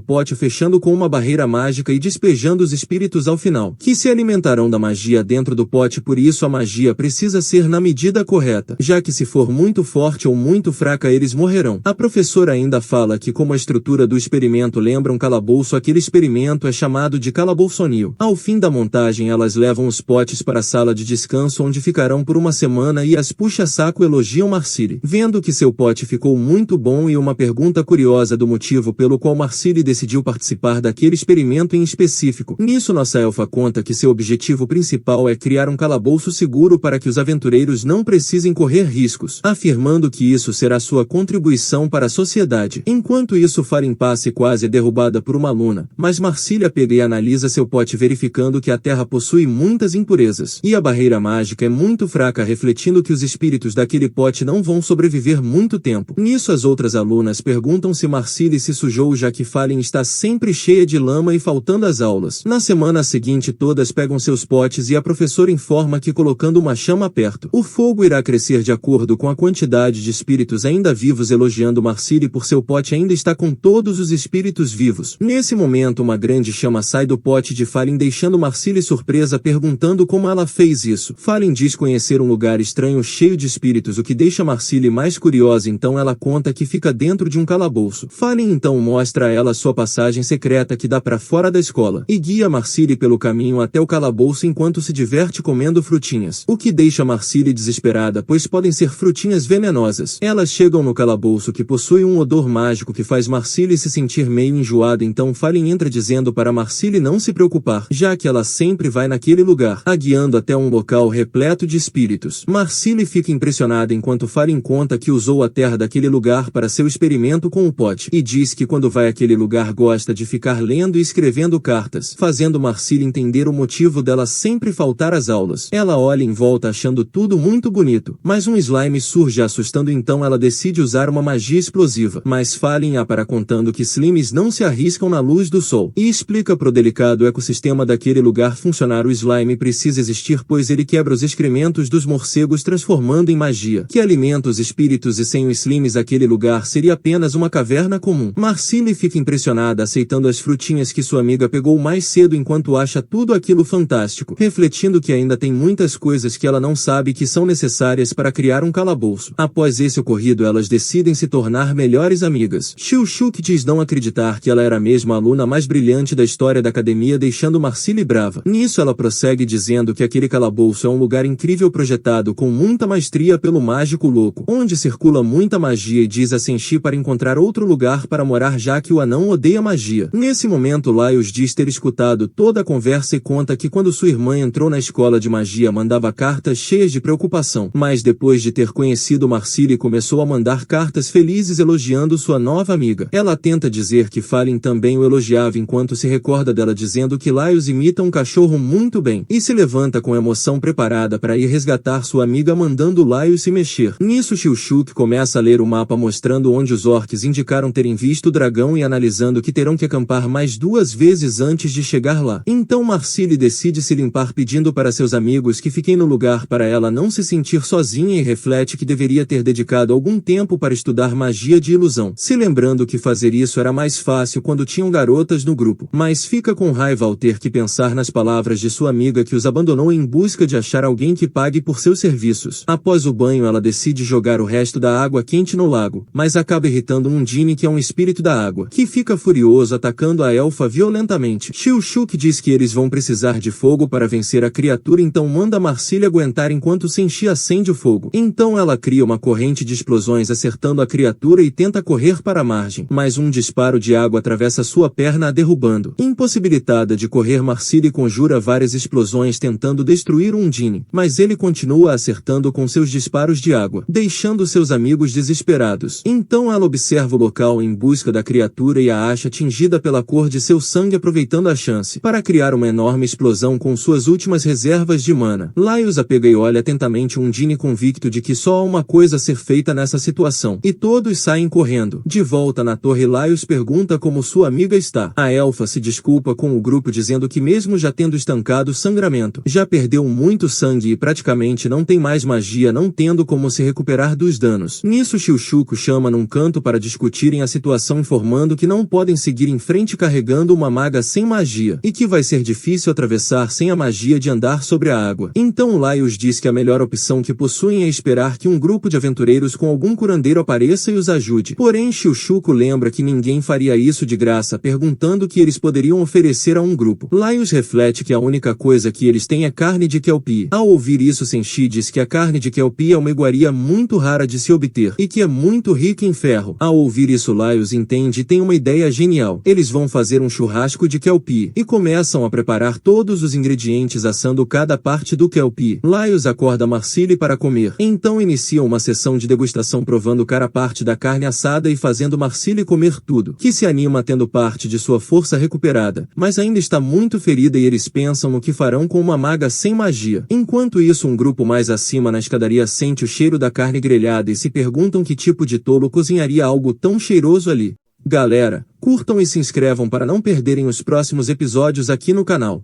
Speaker 1: pote, fechando com uma barreira mágica e despejando os espíritos ao final, que se alimentarão da magia dentro do pote. Por isso a magia precisa ser na medida correta, já que se for muito forte ou muito fraca eles morrerão. A professora ainda fala que como a estrutura do experimento lembra um calabouço, aquele experimento é chamado de calabouçonil. Ao fim da montagem elas levam os potes para a sala de descanso, onde ficarão por uma semana, e as puxa-saco elogiam Marcille, vendo que seu pote ficou muito bom, e uma pergunta curiosa do motivo pelo qual Marcille decidiu participar daquele experimento em específico. Nisso nossa elfa conta que seu objetivo principal é criar um calabouço seguro para que os aventureiros não precisem correr riscos, afirmando que isso será sua contribuição para a sociedade. Enquanto isso, Farin passa e quase é derrubada por uma aluna, mas Marcille pega e analisa seu pote, verificando que a terra possui muitas impurezas, e a barreira mágica é muito fraca, refletindo que os espíritos daquele pote não vão sobreviver muito tempo. Nisso as outras alunas perguntam se Marcille se sujou, já que Farin está sempre cheia de lama e faltando às aulas. Na semana seguinte todas pegam seus potes e a professora informa que colocando uma chama perto, o fogo irá crescer de acordo com a quantidade de espíritos ainda vivos, elogiando Marcille por seu pote ainda está com todos os espíritos vivos. Nesse momento uma grande chama sai do pote de Farin, deixando Marcille surpresa, perguntando como ela fez isso. Farin diz depois conhecer um lugar estranho cheio de espíritos, o que deixa Marcille mais curiosa. Então ela conta que fica dentro de um calabouço. Fallen então mostra a ela sua passagem secreta que dá para fora da escola e guia Marcille pelo caminho até o calabouço enquanto se diverte comendo frutinhas, o que deixa Marcille desesperada, pois podem ser frutinhas venenosas. Elas chegam no calabouço, que possui um odor mágico que faz Marcille se sentir meio enjoada. Então Fallen entra dizendo para Marcille não se preocupar, já que ela sempre vai naquele lugar, a guiando até um local repleto de espíritos. Marcille fica impressionada enquanto Fallen conta que usou a terra daquele lugar para seu experimento com o pote, e diz que quando vai àquele lugar gosta de ficar lendo e escrevendo cartas, fazendo Marcille entender o motivo dela sempre faltar às aulas. Ela olha em volta achando tudo muito bonito, mas um slime surge assustando, então ela decide usar uma magia explosiva, mas Fallen a para contando que slimes não se arriscam na luz do sol, e explica pro delicado ecossistema daquele lugar funcionar. O slime precisa existir pois ele quebra os excrementos dos morcegos transformando em magia, que alimenta os espíritos, e sem os slimes aquele lugar seria apenas uma caverna comum. Marcille fica impressionada aceitando as frutinhas que sua amiga pegou mais cedo enquanto acha tudo aquilo fantástico, refletindo que ainda tem muitas coisas que ela não sabe que são necessárias para criar um calabouço. Após esse ocorrido elas decidem se tornar melhores amigas. Xiu-Shuk diz não acreditar que ela era mesmo a aluna mais brilhante da história da academia, deixando Marcille brava. Nisso ela prossegue dizendo que aquele calabouço é um lugar incrível projetado com muita maestria pelo mágico louco, onde circula muita magia, e diz a Senshi para encontrar outro lugar para morar já que o anão odeia magia. Nesse momento Laios diz ter escutado toda a conversa e conta que quando sua irmã entrou na escola de magia mandava cartas cheias de preocupação, mas depois de ter conhecido Marcille começou a mandar cartas felizes elogiando sua nova amiga. Ela tenta dizer que Fallen também o elogiava enquanto se recorda dela dizendo que Laios imita um cachorro muito bem, e se levanta com emoção preparada para ir resgatar sua amiga mandando Laios se mexer. Nisso Xiu-Shuk começa a ler o mapa mostrando onde os orcs indicaram terem visto o dragão e analisando que terão que acampar mais 2 vezes antes de chegar lá. Então Marcille decide se limpar pedindo para seus amigos que fiquem no lugar para ela não se sentir sozinha, e reflete que deveria ter dedicado algum tempo para estudar magia de ilusão, se lembrando que fazer isso era mais fácil quando tinham garotas no grupo, mas fica com raiva ao ter que pensar nas palavras de sua amiga que os abandonou em busca de achar alguém que pague por seus serviços. Após o banho ela decide jogar o resto da água quente no lago, mas acaba irritando um Undine, que é um espírito da água, que fica furioso atacando a elfa violentamente. Xiu-Shuk diz que eles vão precisar de fogo para vencer a criatura, então manda Marcille aguentar enquanto Senshi acende o fogo. Então ela cria uma corrente de explosões acertando a criatura e tenta correr para a margem, mas um disparo de água atravessa sua perna a derrubando. Impossibilitada de correr, Marcille conjura várias explosões tentando destruir Undine, mas ele continua acertando com seus disparos de água, deixando seus amigos desesperados. Então ela observa o local em busca da criatura e a acha tingida pela cor de seu sangue, aproveitando a chance para criar uma enorme explosão com suas últimas reservas de mana. Laios a pega e olha atentamente Undine, convicto de que só há uma coisa a ser feita nessa situação, e todos saem correndo. De volta na torre, Laios pergunta como sua amiga está. A elfa se desculpa com o grupo dizendo que mesmo já tendo estancado o sangramento, já perdeu muito sangue e praticamente não tem mais magia, não tendo como se recuperar dos danos. Nisso Xiu-Shuk chama num canto para discutirem a situação, informando que não podem seguir em frente carregando uma maga sem magia, e que vai ser difícil atravessar sem a magia de andar sobre a água. Então Laios diz que a melhor opção que possuem é esperar que um grupo de aventureiros com algum curandeiro apareça e os ajude. Porém Xiu-Shuk lembra que ninguém faria isso de graça, perguntando o que eles poderiam oferecer a um grupo. Laios reflete que a única coisa que eles têm é carne de Kelpie. Ao ouvir isso, Senshi diz que a carne de Kelpie é uma iguaria muito rara de se obter, e que é muito rica em ferro. Ao ouvir isso, Laios entende e tem uma ideia genial. Eles vão fazer um churrasco de Kelpie, e começam a preparar todos os ingredientes assando cada parte do Kelpie. Laios acorda Marcille para comer. Então inicia uma sessão de degustação provando cada parte da carne assada e fazendo Marcille comer tudo, que se anima tendo parte de sua força recuperada, mas ainda está muito ferida, e eles pensam no que farão com uma maga sem magia. Enquanto isso, um grupo mais acima na escadaria sente o cheiro da carne grelhada e se perguntam que tipo de tolo cozinharia algo tão cheiroso ali. Galera, curtam e se inscrevam para não perderem os próximos episódios aqui no canal.